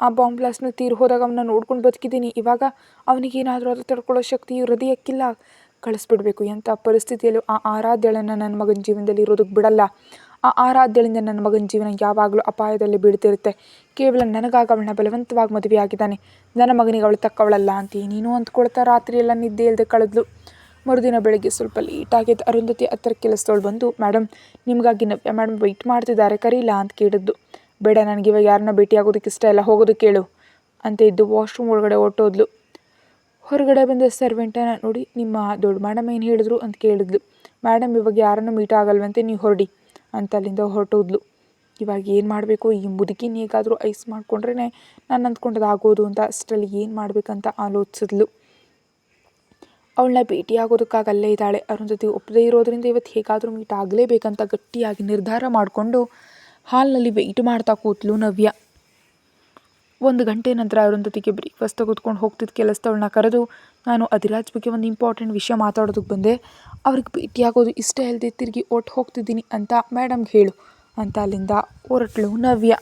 ಆ ಬಾಂಬ್ ಬ್ಲಾಸ್ಟ್ನ ತೀರಿ ಹೋದಾಗ ಅವನ್ನ ನೋಡ್ಕೊಂಡು ಬದುಕಿದ್ದೀನಿ. ಇವಾಗ ಅವನಿಗೇನಾದರೂ ಅದು ತಡ್ಕೊಳ್ಳೋ ಶಕ್ತಿ ಹೃದಯಕ್ಕಿಲ್ಲ. ಕಳಿಸ್ಬಿಡ್ಬೇಕು. ಎಂಥ ಪರಿಸ್ಥಿತಿಯಲ್ಲೂ ಆ ಆರಾಧ್ಯಳನ್ನು ನನ್ನ ಮಗನ ಜೀವನದಲ್ಲಿ ಇರೋದಕ್ಕೆ ಬಿಡಲ್ಲ. ಆ ಆರಾಧ್ಯಳಿಂದ ನನ್ನ ಮಗನ ಜೀವನ ಯಾವಾಗಲೂ ಅಪಾಯದಲ್ಲಿ ಬೀಳ್ತಿರುತ್ತೆ. ಕೇವಲ ನನಗಾಗಿ ಅವಳನ್ನ ಬಲವಂತವಾಗಿ ಮದುವೆಯಾಗಿದ್ದಾನೆ. ನನ್ನ ಮಗನಿಗೆ ಅವಳು ತಕ್ಕವಳಲ್ಲ ಅಂತ ಏನೇನೋ ಅಂದ್ಕೊಳ್ತಾ ರಾತ್ರಿಯೆಲ್ಲ ನಿದ್ದೆ ಇಲ್ಲದೆ ಕಳೆದ್ಲು. ಮರುದಿನ ಬೆಳಗ್ಗೆ ಸ್ವಲ್ಪ ಲೇಟಾಗಿದ್ದು ಅರುಂಧತಿ ಹತ್ತಿರ ಕೆಲಸದವಳು ಬಂದು, ಮೇಡಮ್ ನಿಮಗಾಗಿ ನವ್ಯ ಮೇಡಮ್ ವೆಯ್ಟ್ ಮಾಡ್ತಿದ್ದಾರೆ, ಕರೀಲಾ ಅಂತ ಕೇಳಿದ್ದು. ಬೇಡ, ನನಗಿವಾಗ ಯಾರನ್ನ ಭೇಟಿಯಾಗೋದಕ್ಕೆ ಇಷ್ಟ ಇಲ್ಲ, ಹೋಗೋದಕ್ಕೆ ಕೇಳು ಅಂತ ಇದ್ದು ವಾಶ್ರೂಮ್ ಒಳಗಡೆ ಹೊರಟೋದ್ಲು. ಹೊರಗಡೆ ಬಂದ ಸರ್ವೆಂಟನ್ನ ನೋಡಿ, ನಿಮ್ಮ ದೊಡ್ಡ ಮೇಡಮ್ ಏನು ಹೇಳಿದ್ರು ಅಂತ ಕೇಳಿದ್ಲು. ಮೇಡಮ್ ಇವಾಗ ಯಾರನ್ನು ಮೀಟ್ ಆಗಲ್ವಂತೆ, ನೀವು ಹೊರಡಿ ಅಂತ ಅಲ್ಲಿಂದ ಹೊರಟೋದ್ಲು. ಇವಾಗ ಏನು ಮಾಡಬೇಕು, ಈ ಮುದುಕಿನ ಹೇಗಾದರೂ ಐಸ್ ಮಾಡಿಕೊಂಡ್ರೆ ನಾನು ಅಂದ್ಕೊಂಡದ್ದು ಆಗೋದು ಅಂತ ಅಷ್ಟರಲ್ಲಿ ಏನು ಮಾಡಬೇಕಂತ ಆಲೋಚಿಸಿದ್ಲು. ಅವಳನ್ನ ಭೇಟಿಯಾಗೋದಕ್ಕಾಗಲ್ಲೇ ಇದ್ದಾಳೆ. ಅರುಂಧತಿ ಒಪ್ಪದೇ ಇರೋದ್ರಿಂದ ಇವತ್ತು ಹೇಗಾದರೂ ಮೀಟ್ ಆಗಲೇಬೇಕಂತ ಗಟ್ಟಿಯಾಗಿ ನಿರ್ಧಾರ ಮಾಡಿಕೊಂಡು ಹಾಲ್ನಲ್ಲಿ ವೆಯ್ಟ್ ಮಾಡ್ತಾ ಕೂತ್ಲು ನವ್ಯ. 1 ಗಂಟೆ ನಂತರ ಅರುಂಧತಿಗೆ ಬ್ರೇಕ್ಫಾಸ್ಟ್ ತೆಗೆದುಕೊಂಡು ಹೋಗ್ತಿದ್ದ ಕೆಲಸದವಳನ್ನ ಕರೆದು, ನಾನು ಅಧಿರಾಜ್ ಬಗ್ಗೆ ಒಂದು ಇಂಪಾರ್ಟೆಂಟ್ ವಿಷಯ ಮಾತಾಡೋದಕ್ಕೆ ಬಂದೆ. ಅವ್ರಿಗೆ ಭೇಟಿಯಾಗೋದು ಇಷ್ಟ ಇಲ್ಲದೆ ತಿರುಗಿ ಹೋಗ್ತಿದ್ದೀನಿ ಅಂತ ಮೇಡಮ್ಗೆ ಹೇಳು ಅಂತ ಅಲ್ಲಿಂದ ಹೊರಟ್ಳು ನವ್ಯ.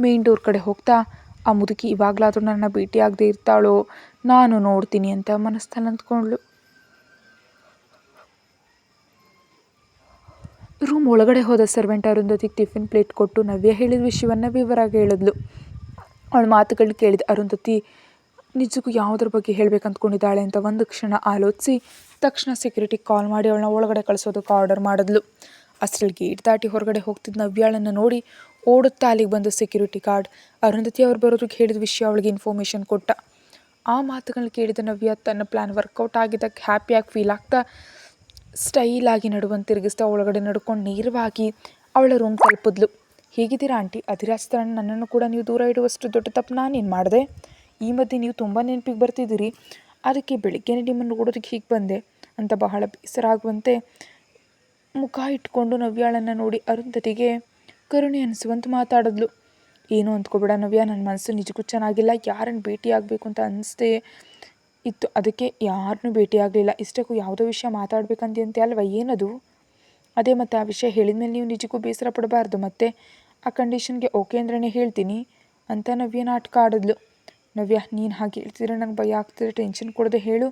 ಮೇನ್ ಡೋರ್ ಕಡೆ ಹೋಗ್ತಾ, ಆ ಮುದುಕಿ ಇವಾಗಲಾದರೂ ನನ್ನ ಭೇಟಿಯಾಗದೆ ಇರ್ತಾಳೋ ನಾನು ನೋಡ್ತೀನಿ ಅಂತ ಮನಸ್ಸಲ್ಲಿ ಅಂದ್ಕೊಂಡ್ಳು. ರೂಮ್ ಒಳಗಡೆ ಹೋದ ಸರ್ವೆಂಟ್ ಅರುಂಧತಿಗೆ ಟಿಫಿನ್ ಪ್ಲೇಟ್ ಕೊಟ್ಟು ನವ್ಯ ಹೇಳಿದ ವಿಷಯವನ್ನು ವಿವರವಾಗಿ ಹೇಳಿದ್ಲು. ಅವಳ ಮಾತುಗಳನ್ನ ಕೇಳಿದ ಅರುಂಧತಿ ನಿಜಕ್ಕೂ ಯಾವುದ್ರ ಬಗ್ಗೆ ಹೇಳ್ಬೇಕಂದ್ಕೊಂಡಿದ್ದಾಳೆ ಅಂತ ಒಂದು ಕ್ಷಣ ಆಲೋಚಿಸಿ ತಕ್ಷಣ ಸೆಕ್ಯೂರಿಟಿಗೆ ಕಾಲ್ ಮಾಡಿ ಅವಳನ್ನ ಒಳಗಡೆ ಕಳಿಸೋದಕ್ಕೆ ಆರ್ಡರ್ ಮಾಡಿದ್ಲು. ಅಷ್ಟರಲ್ಲಿ ಗೇಟ್ ದಾಟಿ ಹೊರಗಡೆ ಹೋಗ್ತಿದ್ದ ನವ್ಯಾಳನ್ನು ನೋಡಿ ಓಡುತ್ತಾ ಅಲ್ಲಿಗೆ ಬಂದ ಸೆಕ್ಯೂರಿಟಿ ಗಾರ್ಡ್ ಅರುಂಧತಿ ಅವ್ರು ಬರೋದಕ್ಕೆ ಹೇಳಿದ ವಿಷಯ ಅವಳಿಗೆ ಇನ್ಫಾರ್ಮೇಷನ್ ಕೊಟ್ಟ. ಆ ಮಾತುಗಳನ್ನ ಕೇಳಿದ ನವ್ಯ ತನ್ನ ಪ್ಲ್ಯಾನ್ ವರ್ಕೌಟ್ ಆಗಿದ್ದಕ್ಕೆ ಹ್ಯಾಪಿಯಾಗಿ ಫೀಲ್ ಆಗ್ತಾ ಸ್ಟೈಲಾಗಿ ನಡುವಂತ ತಿರುಗಿಸ್ತಾ ಒಳಗಡೆ ನಡ್ಕೊಂಡು ನೇರವಾಗಿ ಅವಳ ರೂಮ್ ತಲುಪಿದ್ಲು. ಹೇಗಿದ್ದೀರಾ ಆಂಟಿ? ಅಧಿರಾಜ್ ಥರ ನನ್ನನ್ನು ಕೂಡ ನೀವು ದೂರ ಇಡುವಷ್ಟು ದೊಡ್ಡ ತಪ್ಪು ನಾನೇನು ಮಾಡಿದೆ? ಈ ಮಧ್ಯೆ ನೀವು ತುಂಬ ನೆನಪಿಗೆ ಬರ್ತಿದ್ದೀರಿ, ಅದಕ್ಕೆ ಬೆಳಿಗ್ಗೆನೇ ನಿಮ್ಮನ್ನು ನೋಡೋದಕ್ಕೆ ಹೀಗೆ ಬಂದೆ ಅಂತ ಬಹಳ ಬೇಸರ ಆಗುವಂತೆ ಮುಖ ಇಟ್ಕೊಂಡು ನವ್ಯಾಳನ್ನು ನೋಡಿ ಅರುಂಧತಿಗೆ ಕರುಣೆ ಅನಿಸುವಂತೆ ಮಾತಾಡಿದ್ಲು. ಏನೂ ಅಂದ್ಕೋಬೇಡ ನವ್ಯ, ನನ್ನ ಮನಸ್ಸು ನಿಜಕ್ಕೂ ಚೆನ್ನಾಗಿಲ್ಲ. ಯಾರನ್ನು ಭೇಟಿ ಆಗಬೇಕು ಅಂತ ಅನಿಸ್ದೇ ಇತ್ತು, ಅದಕ್ಕೆ ಯಾರನ್ನೂ ಭೇಟಿ ಆಗಲಿಲ್ಲ. ಇಷ್ಟಕ್ಕೂ ಯಾವುದೋ ವಿಷಯ ಮಾತಾಡಬೇಕಂತೆ ಅಲ್ವ, ಏನದು? ಅದೇ ಮತ್ತು ಆ ವಿಷಯ ಹೇಳಿದ ಮೇಲೆ ನೀವು ನಿಜಕ್ಕೂ ಬೇಸರ ಪಡಬಾರ್ದು. ಮತ್ತು ಆ ಕಂಡೀಷನ್ಗೆ ಓಕೆ ಅಂದ್ರೇ ಹೇಳ್ತೀನಿ ಅಂತ ನವ್ಯ ನಾಟಕ ಆಡಿದ್ಲು. ನವ್ಯ, ನೀನು ಹಾಗೆ ಹೇಳ್ತಿದ್ರೆ ನಂಗೆ ಭಯ ಆಗ್ತಿದೆ, ಟೆನ್ಷನ್ ಕೊಡದೆ ಹೇಳು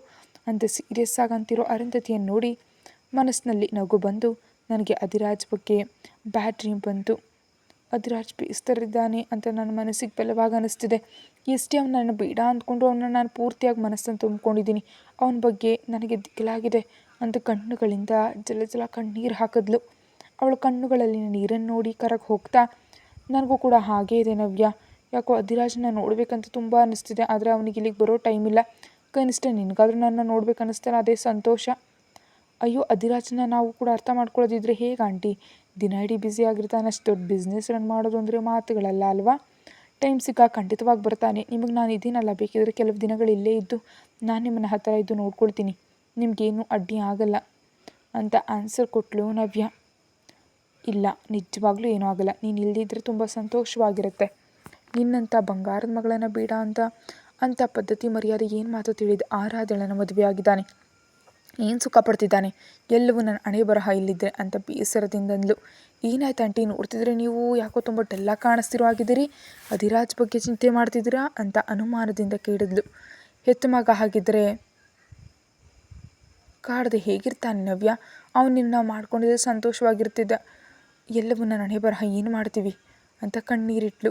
ಅಂತ ಸೀರಿಯಸ್ ಆಗಿ ಅಂತಿರೋ ಅರುಂಧತಿಯನ್ನು ನೋಡಿ ಮನಸ್ಸಿನಲ್ಲಿ ನಗು ಬಂದು, ನನಗೆ ಅಧಿರಾಜ್ ಬಗ್ಗೆ ಬ್ಯಾಡ್ ಡ್ರೀಮ್ ಬಂತು. ಅಧಿರಾಜ್ ಬೇಸ್ತರಿದ್ದಾನೆ ಅಂತ ನನ್ನ ಮನಸ್ಸಿಗೆ ಬಲವಾಗಿ ಅನ್ನಿಸ್ತಿದೆ. ಎಷ್ಟೇ ಅವ್ನು ನನ್ನ ಬೇಡ ಅಂದ್ಕೊಂಡು ಅವನ್ನ ನಾನು ಪೂರ್ತಿಯಾಗಿ ಮನಸ್ಸನ್ನು ತುಂಬಿಕೊಂಡಿದ್ದೀನಿ. ಅವನ ಬಗ್ಗೆ ನನಗೆ ದಿಕ್ಕಲಾಗಿದೆ ಅಂತ ಕಣ್ಣುಗಳಿಂದ ಜಲ ಕಣ್ಣೀರು ಹಾಕಿದ್ಲು. ಅವಳ ಕಣ್ಣುಗಳಲ್ಲಿ ನೀರನ್ನು ನೋಡಿ ಕರಗಿ ಹೋಗ್ತಾ, ನನಗೂ ಕೂಡ ಹಾಗೇ ಇದೆ ನವ್ಯ. ಯಾಕೋ ಅಧಿರಾಜನ್ನ ನೋಡಬೇಕಂತ ತುಂಬ ಅನ್ನಿಸ್ತಿದೆ, ಆದರೆ ಅವನಿಗೆ ಇಲ್ಲಿಗೆ ಬರೋ ಟೈಮ್ ಇಲ್ಲ. ಕನಿಷ್ಠ ನಿನಗಾದ್ರೂ ನನ್ನ ನೋಡ್ಬೇಕು ಅನ್ನಿಸ್ತಾನೆ, ಅದೇ ಸಂತೋಷ. ಅಯ್ಯೋ, ಅಧಿರಾಜನ್ನ ನಾವು ಕೂಡ ಅರ್ಥ ಮಾಡ್ಕೊಳ್ಳೋದಿದ್ರೆ ಹೇಗೆ ಆಂಟಿ? ದಿನ ಇಡೀ ಬ್ಯುಸಿ ಆಗಿರ್ತಾನೆ, ಅಷ್ಟು ದೊಡ್ಡ ಬಿಸ್ನೆಸ್ ರನ್ ಮಾಡೋದು ಅಂದರೆ ಮಾತುಗಳಲ್ಲ ಅಲ್ವಾ? ಟೈಮ್ ಸಿಕ್ಕಾಗ ಖಂಡಿತವಾಗಿ ಬರ್ತಾನೆ. ನಿಮಗೆ ನಾನು ಇದೀನಲ್ಲ, ಬೇಕಿದ್ರೆ ಕೆಲವು ದಿನಗಳು ಇಲ್ಲೇ ಇದ್ದು ನಾನು ನಿಮ್ಮನ್ನ ಹತ್ತಿರ ಇದ್ದು ನೋಡ್ಕೊಳ್ತೀನಿ, ನಿಮಗೇನು ಅಡ್ಡಿ ಆಗಲ್ಲ ಅಂತ ಆನ್ಸರ್ ಕೊಟ್ಟಳು ನವ್ಯ. ಇಲ್ಲ, ನಿಜವಾಗ್ಲೂ ಏನೂ ಆಗಲ್ಲ, ನೀನು ಇಲ್ಲದಿದ್ದರೆ ತುಂಬ ಸಂತೋಷವಾಗಿರುತ್ತೆ. ನಿನ್ನಂಥ ಬಂಗಾರದ ಮಗಳನ್ನು ಬೇಡ ಅಂಥ ಪದ್ಧತಿ ಮರ್ಯಾದೆ ಏನು ಮಾತು ತಿಳಿದು ಆರಾಧಳನ ಮದುವೆ ಆಗಿದ್ದಾನೆ, ಏನು ಸುಖ ಪಡ್ತಿದ್ದಾನೆ, ಎಲ್ಲವೂ ನನ್ನ ಹಣೆ ಬರಹ ಇಲ್ಲಿದ್ದೆ ಅಂತ ಬೇಸರದಿಂದಲೂ. ಏನಾಯ್ತು ಆಂಟಿ, ನೋಡ್ತಿದ್ರೆ ನೀವು ಯಾಕೋ ತುಂಬ ಡಲ್ಲಾಗಿ ಕಾಣಿಸ್ತಿರೋ ಆಗಿದ್ದೀರಿ, ಅಧಿರಾಜ್ ಬಗ್ಗೆ ಚಿಂತೆ ಮಾಡ್ತಿದ್ದೀರಾ ಅಂತ ಅನುಮಾನದಿಂದ ಕೇಳಿದ್ಲು. ಹೆತ್ತ ಮಗ ಹಾಗಿದ್ದರೆ ಕಾಡದೆ ಹೇಗಿರ್ತಾನೆ ನವ್ಯ? ಅವನು ನಿನ್ನ ಮಾಡ್ಕೊಂಡಿದ್ರೆ ಸಂತೋಷವಾಗಿರ್ತಿದ್ದ. ಎಲ್ಲವೂ ನನ್ನ ಹಣೆ ಬರಹ ಏನು ಮಾಡ್ತೀವಿ ಅಂತ ಕಣ್ಣೀರಿಟ್ಲು.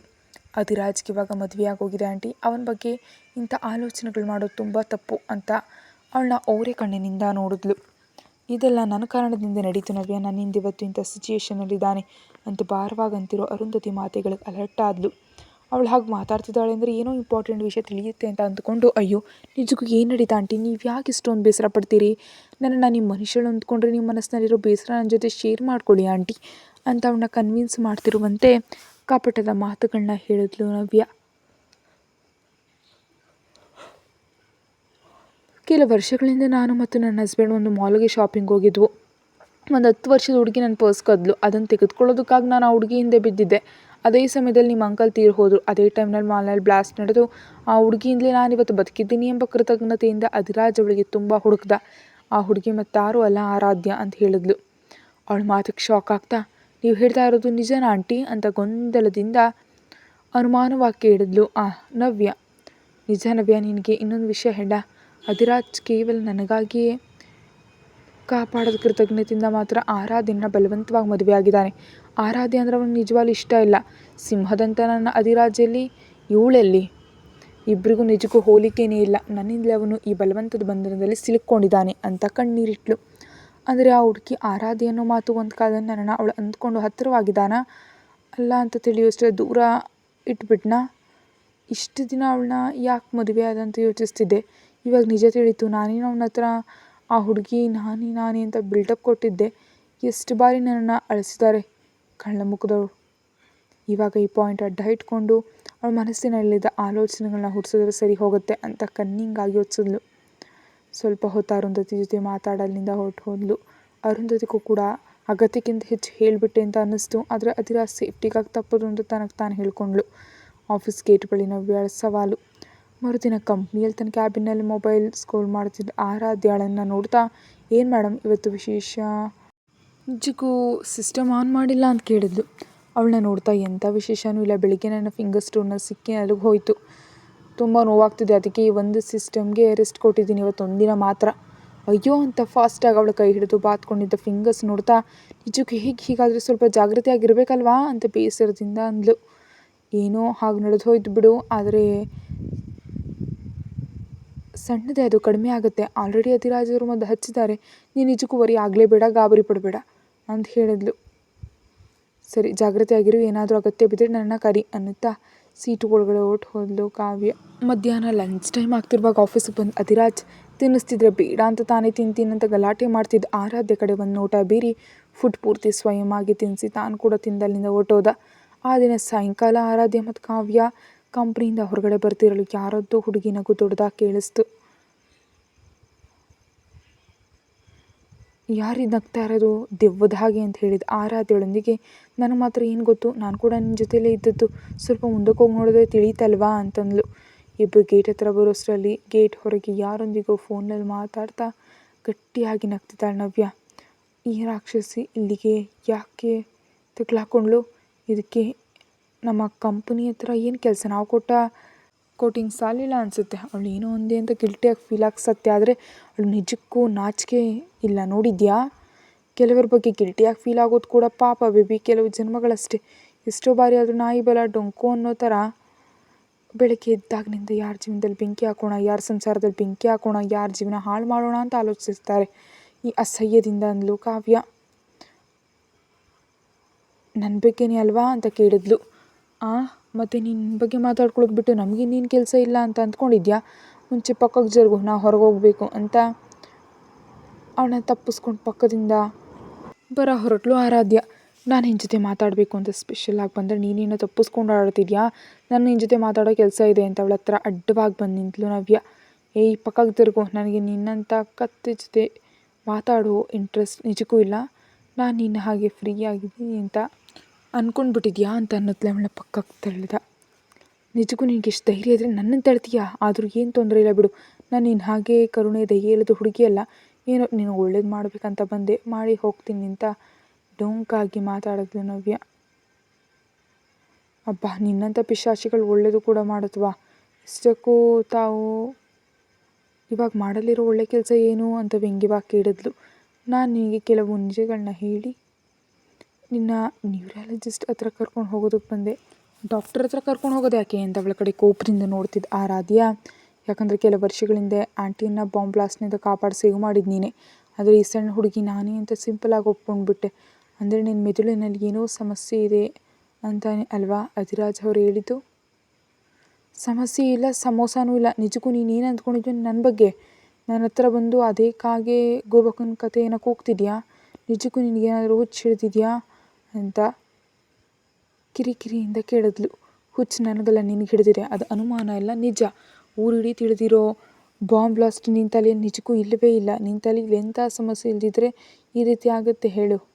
ಅಧಿರಾಜ್ಗೆ ಇವಾಗ ಮದುವೆ ಆಗೋಗಿದೆ ಆಂಟಿ, ಅವನ ಬಗ್ಗೆ ಇಂಥ ಆಲೋಚನೆಗಳು ಮಾಡೋದು ತುಂಬ ತಪ್ಪು ಅಂತ ಅವಳನ್ನ ಓರೆ ಕಣ್ಣಿನಿಂದ ನೋಡಿದ್ಲು. ಇದೆಲ್ಲ ನನ್ನ ಕಾರಣದಿಂದ ನಡೀತು ನವ್ಯ, ನನ್ನಿಂದ ಇವತ್ತು ಇಂಥ ಸಿಚುಯೇಷನಲ್ಲಿದ್ದಾನೆ ಅಂತ ಭಾರವಾಗಂತಿರೋ ಅರುಂಧತಿ ಮಾತೆಗಳಿಗೆ ಅಲರ್ಟ್ ಆದ್ಲು. ಅವಳು ಹಾಗೆ ಮಾತಾಡ್ತಿದ್ದಾಳೆ ಅಂದರೆ ಏನೋ ಇಂಪಾರ್ಟೆಂಟ್ ವಿಷಯ ತಿಳಿಯುತ್ತೆ ಅಂತ ಅಂದ್ಕೊಂಡು, ಅಯ್ಯೋ ನಿಜಕ್ಕೂ ಏನು ನಡೀತಾ ಆಂಟಿ, ನೀವು ಯಾಕೆ ಇಷ್ಟೊಂದು ಬೇಸರ ಪಡ್ತೀರಿ? ನನ್ನನ್ನು ನಿಮ್ಮ ಮನುಷ್ಯಳು ಅಂದ್ಕೊಂಡ್ರೆ ನಿಮ್ಮ ಮನಸ್ಸಿನಲ್ಲಿರೋ ಬೇಸರ ನನ್ನ ಜೊತೆ ಶೇರ್ ಮಾಡ್ಕೊಳ್ಳಿ ಆಂಟಿ ಅಂತ ಅವಳನ್ನ ಕನ್ವಿನ್ಸ್ ಮಾಡ್ತಿರುವಂತೆ ಕಪಟದ ಮಾತುಗಳನ್ನ ಹೇಳಿದ್ಲು ನವ್ಯ. ಕೆಲ ವರ್ಷಗಳಿಂದ ನಾನು ಮತ್ತು ನನ್ನ ಹಸ್ಬೆಂಡ್ ಒಂದು ಮಾಲ್ಗೆ ಶಾಪಿಂಗ್ ಹೋಗಿದ್ವು. ಒಂದು 10 ವರ್ಷದ ಹುಡುಗಿ ನನ್ನ ಪರ್ಸ್ ಕದ್ಲು. ಅದನ್ನು ತೆಗೆದುಕೊಳ್ಳೋದಕ್ಕಾಗಿ ನಾನು ಆ ಹುಡುಗಿ ಹಿಂದೆ ಬಿದ್ದಿದ್ದೆ. ಅದೇ ಸಮಯದಲ್ಲಿ ನಿಮ್ಮ ಅಂಕಲ್ ತೀರಿ ಹೋದರು. ಅದೇ ಟೈಮ್ನಲ್ಲಿ ಮಾಲ್ನಲ್ಲಿ ಬ್ಲಾಸ್ಟ್ ನಡೆದು ಆ ಹುಡುಗಿಯಿಂದಲೇ ನಾನಿವತ್ತು ಬದುಕಿದ್ದೀನಿ ಎಂಬ ಕೃತಜ್ಞತೆಯಿಂದ ಅಧಿರಾಜ್ ಅವಳಿಗೆ ತುಂಬ ಹುಡುಕ್ದ. ಆ ಹುಡುಗಿ ಮತ್ತಾರೂ ಅಲ್ಲ, ಆರಾಧ್ಯ ಅಂತ ಹೇಳಿದ್ಲು. ಅವಳ ಮಾತಿಗೆ ಶಾಕ್ ಆಗ್ತಾ, ನೀವು ಹೇಳ್ತಾ ಇರೋದು ನಿಜನಾ ಆಂಟಿ ಅಂತ ಗೊಂದಲದಿಂದ ಅನುಮಾನವಾಗಿ ಕೇಳಿದ್ಲು ನವ್ಯ. ನಿಜ ನವ್ಯ, ನಿನಗೆ ಇನ್ನೊಂದು ವಿಷಯ ಹೇಳ. ಅಧಿರಾಜ್ ಕೇವಲ ನನಗಾಗಿಯೇ ಕಾಪಾಡೋದ ಕೃತಜ್ಞತೆಯಿಂದ ಮಾತ್ರ ಆರಾಧ್ಯನ ಬಲವಂತವಾಗಿ ಮದುವೆ ಆಗಿದ್ದಾನೆ. ಆರಾಧ್ಯ ಅಂದರೆ ಅವನಿಗೆ ನಿಜವಾಗ್ಲೂ ಇಷ್ಟ ಇಲ್ಲ. ಸಿಂಹದಂತ ನನ್ನ ಅಧಿರಾಜಲ್ಲಿ ಇವಳೆಲ್ಲಿ? ಇಬ್ಬರಿಗೂ ನಿಜಕ್ಕೂ ಹೋಲಿಕೆಯೇ ಇಲ್ಲ. ನನ್ನಿಂದಲೇ ಅವನು ಈ ಬಲವಂತದ ಬಂಧನದಲ್ಲಿ ಸಿಲುಕೊಂಡಿದ್ದಾನೆ ಅಂತ ಕಣ್ಣೀರಿಟ್ಲು. ಅಂದರೆ ಆ ಹುಡುಗಿ ಆರಾಧ್ಯ ಅನ್ನೋ ಮಾತು ಒಂದು ಕಾಲದಲ್ಲಿ ನನ್ನನ್ನು ಅವಳು ಅಂದ್ಕೊಂಡು ಹತ್ತಿರವಾಗಿದ್ದಾನಾ ಅಲ್ಲ ಅಂತ ತಿಳಿಯೋಷ್ಟೇ ದೂರ ಇಟ್ಬಿಟ್ನಾ? ಇಷ್ಟು ದಿನ ಅವಳನ್ನ ಯಾಕೆ ಮದುವೆ ಆದಂತ ಯೋಚಿಸ್ತಿದ್ದೆ. ಇವಾಗ ನಿಜ ತಿಳಿತು. ನಾನೇನು ಅವನ ಹತ್ರ ಆ ಹುಡುಗಿ ನಾನೇ ಅಂತ ಬಿಲ್ಡಪ್ ಕೊಟ್ಟಿದ್ದೆ. ಎಷ್ಟು ಬಾರಿ ನನ್ನನ್ನು ಅಳಿಸಿದ್ದಾರೆ ಕಳ್ಳ ಮುಖದವಳು. ಇವಾಗ ಈ ಪಾಯಿಂಟ್ ಅಡ್ಡ ಇಟ್ಕೊಂಡು ಅವಳ ಮನಸ್ಸಿನಲ್ಲಿದ್ದ ಆಲೋಚನೆಗಳನ್ನ ಹುಡ್ಸಿದ್ರೆ ಸರಿ ಹೋಗುತ್ತೆ ಅಂತ ಕನ್ನಿಂಗಾಗಿ ಯೋಚಿಸಿದ್ಲು. ಸ್ವಲ್ಪ ಹೊತ್ತು ಅರುಂಧತಿ ಜೊತೆ ಮಾತಾಡಲಿಂದ ಹೊರಟು ಹೋದ್ಲು. ಅರುಂಧತಿಗೂ ಕೂಡ ಅಗತ್ಯಕ್ಕಿಂತ ಹೆಚ್ಚು ಹೇಳಿಬಿಟ್ಟೆ ಅಂತ ಅನ್ನಿಸ್ತು. ಆದರೆ ಅದರ ಸೇಫ್ಟಿಗಾಗಿ ತಪ್ಪದು ಅಂತ ತನಗೆ ತಾನು ಹೇಳ್ಕೊಂಡ್ಳು. ಆಫೀಸ್ ಗೇಟ್ ಬಳಿ ನವ್ಯಾಳ ಸವಾಲು. ಮರುದಿನ ಕಂಪ್ನಿಯಲ್ಲಿ ತನ್ನ ಕ್ಯಾಬಿನಲ್ಲಿ ಮೊಬೈಲ್ ಸ್ಕ್ರೋಲ್ ಮಾಡ್ತಿದ್ದ ಆರಾಧ್ಯಾಳನ್ನು ನೋಡ್ತಾ, ಏನು ಮೇಡಮ್ ಇವತ್ತು ವಿಶೇಷ? ನಿಜಕ್ಕೂ ಸಿಸ್ಟಮ್ ಆನ್ ಮಾಡಿಲ್ಲ ಅಂತ ಕೇಳಿದ್ಲು. ಅವಳನ್ನ ನೋಡ್ತಾ, ಎಂಥ ವಿಶೇಷನೂ ಇಲ್ಲ, ಬೆಳಿಗ್ಗೆ ನನ್ನ ಫಿಂಗರ್ ಸ್ಟೋನ್ನ ಸಿಕ್ಕಿ ಅಲ್ಲಿಗೆ ಹೋಯಿತು. ತುಂಬ ನೋವಾಗ್ತಿದೆ, ಅದಕ್ಕೆ ಈ ಒಂದು ಸಿಸ್ಟಮ್ಗೆ ರೆಸ್ಟ್ ಕೊಟ್ಟಿದ್ದೀನಿ ಇವತ್ತೊಂದಿನ ಮಾತ್ರ. ಅಯ್ಯೋ ಅಂತ ಫಾಸ್ಟಾಗಿ ಅವಳ ಕೈ ಹಿಡಿದು ಬಾತ್ಕೊಂಡಿದ್ದ ಫಿಂಗರ್ಸ್ ನೋಡ್ತಾ, ನಿಜಕ್ಕೂ ಹೀಗಾದರೆ ಸ್ವಲ್ಪ ಜಾಗೃತಿಯಾಗಿರ್ಬೇಕಲ್ವಾ ಅಂತ ಬೇಸರದಿಂದ ಅಂದ್ಲು. ಏನೋ ಹಾಗೆ ನಡೆದು ಹೋಯ್ತು ಬಿಡು, ಆದರೆ ಸಣ್ಣದೇ, ಅದು ಕಡಿಮೆ ಆಗುತ್ತೆ. ಆಲ್ರೆಡಿ ಅಧಿರಾಜರು ಮದ್ದು ಹಚ್ಚಿದ್ದಾರೆ. ನೀನು ನಿಜಕ್ಕೂ ವರಿ ಆಗಲೇಬೇಡ, ಗಾಬರಿ ಪಡಬೇಡ ಅಂತ ಹೇಳಿದ್ಲು. ಸರಿ, ಜಾಗ್ರತೆ ಆಗಿರು, ಏನಾದರೂ ಅಗತ್ಯ ಬಿದ್ದರೆ ನನ್ನನ್ನು ಕರಿ ಅನ್ನುತ್ತಾ ಸೀಟು ಒಳಗಡೆ ಹೊರಟು ಹೋದ್ಲು ಕಾವ್ಯ. ಮಧ್ಯಾಹ್ನ ಲಂಚ್ ಟೈಮ್ ಆಗ್ತಿರುವಾಗ ಆಫೀಸಿಗೆ ಬಂದು ಅಧಿರಾಜ್ ತಿನ್ನಿಸ್ತಿದ್ರೆ ಬೇಡ ಅಂತ ತಾನೇ ತಿಂತೀನಂತ ಗಲಾಟೆ ಮಾಡ್ತಿದ್ದ ಆರಾಧ್ಯ ಕಡೆ ಒಂದು ನೋಟ ಬೀರಿ ಫುಡ್ ಪೂರ್ತಿ ಸ್ವಯಂ ಆಗಿ ತಿನ್ನಿಸಿ ತಾನು ಕೂಡ ತಿಂದಲ್ಲಿಂದ ಹೊರಟೋದ. ಆ ದಿನ ಸಾಯಂಕಾಲ ಆರಾಧ್ಯ ಮತ್ತು ಕಾವ್ಯ ಕಂಪ್ನಿಯಿಂದ ಹೊರಗಡೆ ಬರ್ತಿರಲು ಯಾರದ್ದೋ ಹುಡುಗಿ ನಗು ದೊಡ್ಡದಾಗಿ ಕೇಳಿಸ್ತು. ಯಾರಿದು ನಗ್ತಾ ಇರೋದು ದೆವ್ವದ ಹಾಗೆ ಅಂತ ಹೇಳಿದ ಆರಾಧ್ಯವಳೊಂದಿಗೆ. ನನಗೆ ಮಾತ್ರ ಏನು ಗೊತ್ತು, ನಾನು ಕೂಡ ನಿನ್ನ ಜೊತೆಯಲ್ಲೇ ಇದ್ದದ್ದು. ಸ್ವಲ್ಪ ಮುಂದಕ್ಕೆ ಹೋಗಿ ನೋಡಿದ್ರೆ ತಿಳಿತಲ್ವಾ ಅಂತಂದ್ಲು. ಇಬ್ಬರು ಗೇಟ್ ಹತ್ರ ಬರೋಷ್ಟರಲ್ಲಿ ಗೇಟ್ ಹೊರಗೆ ಯಾರೊಂದಿಗೋ ಫೋನಲ್ಲಿ ಮಾತಾಡ್ತಾ ಗಟ್ಟಿಯಾಗಿ ನಗ್ತಿದ್ದಾಳೆ ನವ್ಯ. ಈ ರಾಕ್ಷಸಿ ಇಲ್ಲಿಗೆ ಯಾಕೆ ತಗ್ಲಾಕೊಂಡ್ಳು? ಇದಕ್ಕೆ ನಮ್ಮ ಕಂಪನಿ ಹತ್ರ ಏನು ಕೆಲಸ? ನಾವು ಕೊಟ್ಟ ಕೋಟಿಂಗ್ ಸಾಲಿಲ್ಲ ಅನಿಸುತ್ತೆ. ಅವಳು ಏನೋ ಒಂದೇ ಅಂತ ಗಿಲ್ಟಿಯಾಗಿ ಫೀಲ್ ಸತ್ಯ. ಆದರೆ ಅವಳು ನಿಜಕ್ಕೂ ನಾಚಿಕೆ ಇಲ್ಲ, ನೋಡಿದ್ಯಾ? ಕೆಲವರ ಬಗ್ಗೆ ಗಿಲ್ಟಿಯಾಗಿ ಫೀಲ್ ಆಗೋದು ಕೂಡ ಪಾಪ ಬೇಬಿ, ಕೆಲವು ಜನ್ಮಗಳಷ್ಟೇ. ಎಷ್ಟೋ ಬಾರಿ ಆದರೂ ನಾಯಿ ಬಲ ಡೊಂಕು ಅನ್ನೋ ಥರ ಬೆಳಗ್ಗೆ ಎದ್ದಾಗಿನಿಂದ ಯಾರ ಜೀವನದಲ್ಲಿ ಬೆಂಕಿ ಹಾಕೋಣ, ಯಾರ ಸಂಸಾರದಲ್ಲಿ ಬೆಂಕಿ ಹಾಕೋಣ, ಯಾರ ಜೀವನ ಹಾಳು ಮಾಡೋಣ ಅಂತ ಆಲೋಚಿಸ್ತಾರೆ ಈ ಅಸಹ್ಯದಿಂದ ಅಂದ್ಲು ಕಾವ್ಯ. ನನ್ನ ಬಗ್ಗೆನೇ ಅಲ್ವಾ ಅಂತ ಕೇಳಿದ್ಲು. ಮತ್ತು ನಿನ್ನ ಬಗ್ಗೆ ಮಾತಾಡ್ಕೊಳ್ಳೋದು ಬಿಟ್ಟು ನಮಗಿನ್ನೇನು ಕೆಲಸ ಇಲ್ಲ ಅಂತ ಅಂದ್ಕೊಂಡಿದ್ಯಾ? ಮುಂಚೆ ಪಕ್ಕಕ್ಕೆ ಜರುಗು, ನಾ ಹೊರಗೆ ಹೋಗಬೇಕು ಅಂತ ಅವಳನ್ನ ತಪ್ಪಿಸ್ಕೊಂಡು ಪಕ್ಕದಿಂದ ಹೊರಟ್ಲು ಆರಾಧ್ಯ. ನಾನು ನಿನ್ನ ಜೊತೆ ಮಾತಾಡಬೇಕು ಅಂತ ಸ್ಪೆಷಲಾಗಿ ಬಂದರೆ ನೀನೇನೋ ತಪ್ಪಿಸ್ಕೊಂಡು ಆಡ್ತಿದ್ಯಾ? ನಾನು ನಿನ್ನ ಜೊತೆ ಮಾತಾಡೋ ಕೆಲಸ ಇದೆ ಅಂತ ಅವಳ ಹತ್ರ ಅಡ್ಡವಾಗಿ ಬಂದು ನಿಂತಲು ನವ್ಯ. ಏಯ್ ಪಕ್ಕಕ್ಕೆ ಜರುಗು, ನನಗೆ ನಿನ್ನಂಥ ಕತ್ತೆ ಜೊತೆ ಮಾತಾಡೋ ಇಂಟ್ರೆಸ್ಟ್ ನಿಜಕ್ಕೂ ಇಲ್ಲ. ನಾನು ನಿನ್ನ ಹಾಗೆ ಫ್ರೀ ಆಗಿದ್ದೀನಿ ಅಂತ ಅಂದ್ಕೊಂಡ್ಬಿಟ್ಟಿದ್ಯಾ ಅಂತ ಅನ್ನತ್ಲೆ ಅವಳನ್ನ ಪಕ್ಕಕ್ಕೆ ತಳ್ಳಿದ. ನಿಜಕ್ಕೂ ನಿನಗೆ ಎಷ್ಟು ಧೈರ್ಯ ಇದ್ದರೆ ನನ್ನನ್ನು ತಳ್ತೀಯಾ? ಆದರೂ ಏನು ತೊಂದರೆ ಇಲ್ಲ ಬಿಡು, ನಾನು ನಿನ್ನ ಹಾಗೆ ಕರುಣೆ ದಯೆ ಇಲ್ಲದ ಹುಡುಗಿಯಲ್ಲ. ಏನೋ ನೀನು ಒಳ್ಳೇದು ಮಾಡಬೇಕಂತ ಬಂದೆ, ಮಾಡಿ ಹೋಗ್ತೀನಿ ಅಂತ ಡೊಂಕಾಗಿ ಮಾತಾಡಿದ್ಲು ನವ್ಯ. ಅಬ್ಬಾ, ನಿನ್ನಂಥ ಪಿಶಾಚಿಗಳು ಒಳ್ಳೇದು ಕೂಡ ಮಾಡುತ್ತವಾ? ಇಷ್ಟಕ್ಕೂ ತಾವು ಇವಾಗ ಮಾಡಲಿರೋ ಒಳ್ಳೆ ಕೆಲಸ ಏನು ಅಂತ ವ್ಯಂಗ್ಯವಾಗಿ ಕೇಳಿದ್ಲು. ನಾನು ನಿನಗೆ ಕೆಲವು ನಿಜಗಳನ್ನ ಹೇಳಿ ನಿನ್ನ ನ್ಯೂರಾಲಜಿಸ್ಟ್ ಹತ್ರ ಕರ್ಕೊಂಡು ಹೋಗೋದಕ್ಕೆ ಬಂದೆ. ಡಾಕ್ಟರ್ ಹತ್ರ ಕರ್ಕೊಂಡು ಹೋಗೋದು ಯಾಕೆ ಅಂತ ಅವಳ ಕಡೆ ಕೋಪದಿಂದ ನೋಡ್ತಿದ್ದ ಆರಾಧ್ಯ. ಯಾಕಂದರೆ ಕೆಲವು ವರ್ಷಗಳಿಂದ ಆಂಟಿಯನ್ನು ಬಾಂಬ್ ಬ್ಲಾಸ್ಟ್ನಿಂದ ಕಾಪಾಡಿ ಸೇವ್ ಮಾಡಿದ್ದು ನೀನೆ. ಆದರೆ ಈ ಸಣ್ಣ ಹುಡುಗಿ ನಾನೇ ಅಂತ ಸಿಂಪಲಾಗಿ ಒಪ್ಕೊಂಡ್ಬಿಟ್ಟೆ. ಅಂದರೆ ನಿನ್ನ ಮೆದುಳಿನಲ್ಲಿ ಏನೋ ಸಮಸ್ಯೆ ಇದೆ ಅಂತಾನೆ ಅಲ್ವಾ ಅಧಿರಾಜ್ ಅವರು ಹೇಳಿದ್ದು? ಸಮಸ್ಯೆ ಇಲ್ಲ, ಸಮೋಸಾನೂ ಇಲ್ಲ. ನಿಜಕ್ಕೂ ನೀನೇನು ಅಂದ್ಕೊಂಡಿದ್ಯೋ ನನ್ನ ಬಗ್ಗೆ? ನನ್ನ ಹತ್ರ ಬಂದು ಅದೇ ಕಾಗೆ ಗೋಬಕ್ಕನ ಕಥೆಯನ್ನು ಕೂಗ್ತಿದ್ಯಾ? ನಿಜಕ್ಕೂ ನಿನಗೇನಾದರೂ ಹುಚ್ಚು ಹಿಡಿದಿದೆಯಾ ಅಂತ ಕಿರಿಕಿರಿಯಿಂದ ಕೇಳಿದ್ಲು. ಹುಚ್ಚು ನನಗೆಲ್ಲ ನಿನಗೆ ಹಿಡಿದಿದೆ, ಅದು ಅನುಮಾನ ಇಲ್ಲ, ನಿಜ. ಊರಿಡೀ ತಿಳಿದಿರೋ ಬಾಂಬ್ ಬ್ಲಾಸ್ಟ್ ನಿನ್ನ ತಲೆಯಲ್ಲಿ ನಿಜಕ್ಕೂ ಇಲ್ಲವೇ ಇಲ್ಲ. ನಿನ್ನ ತಲೆಯಲ್ಲಿ ಎಂಥ ಸಮಸ್ಯೆ ಇಲ್ದಿದ್ರೆ ಈ ರೀತಿ ಆಗುತ್ತೆ ಹೇಳು.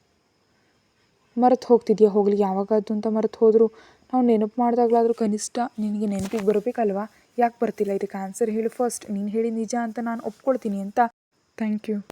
ಮರೆತು ಹೋಗ್ತಿದ್ಯಾ? ಹೋಗಲಿ, ಯಾವಾಗಾದ್ದು ಅಂತ ಮರೆತು ಹೋದರೂ ನಾವು ನೆನಪು ಮಾಡಿದಾಗಲಾದರೂ ಕನಿಷ್ಠ ನಿನಗೆ ನೆನಪಿಗೆ ಬರಬೇಕಲ್ವಾ? ಯಾಕೆ ಬರ್ತಿಲ್ಲ? ಇದಕ್ಕೆ ಆನ್ಸರ್ ಹೇಳು ಫಸ್ಟ್. ನೀನು ಹೇಳಿ ನಿಜ ಅಂತ ನಾನು ಒಪ್ಕೊಳ್ತೀನಿ ಅಂತ. Thank you.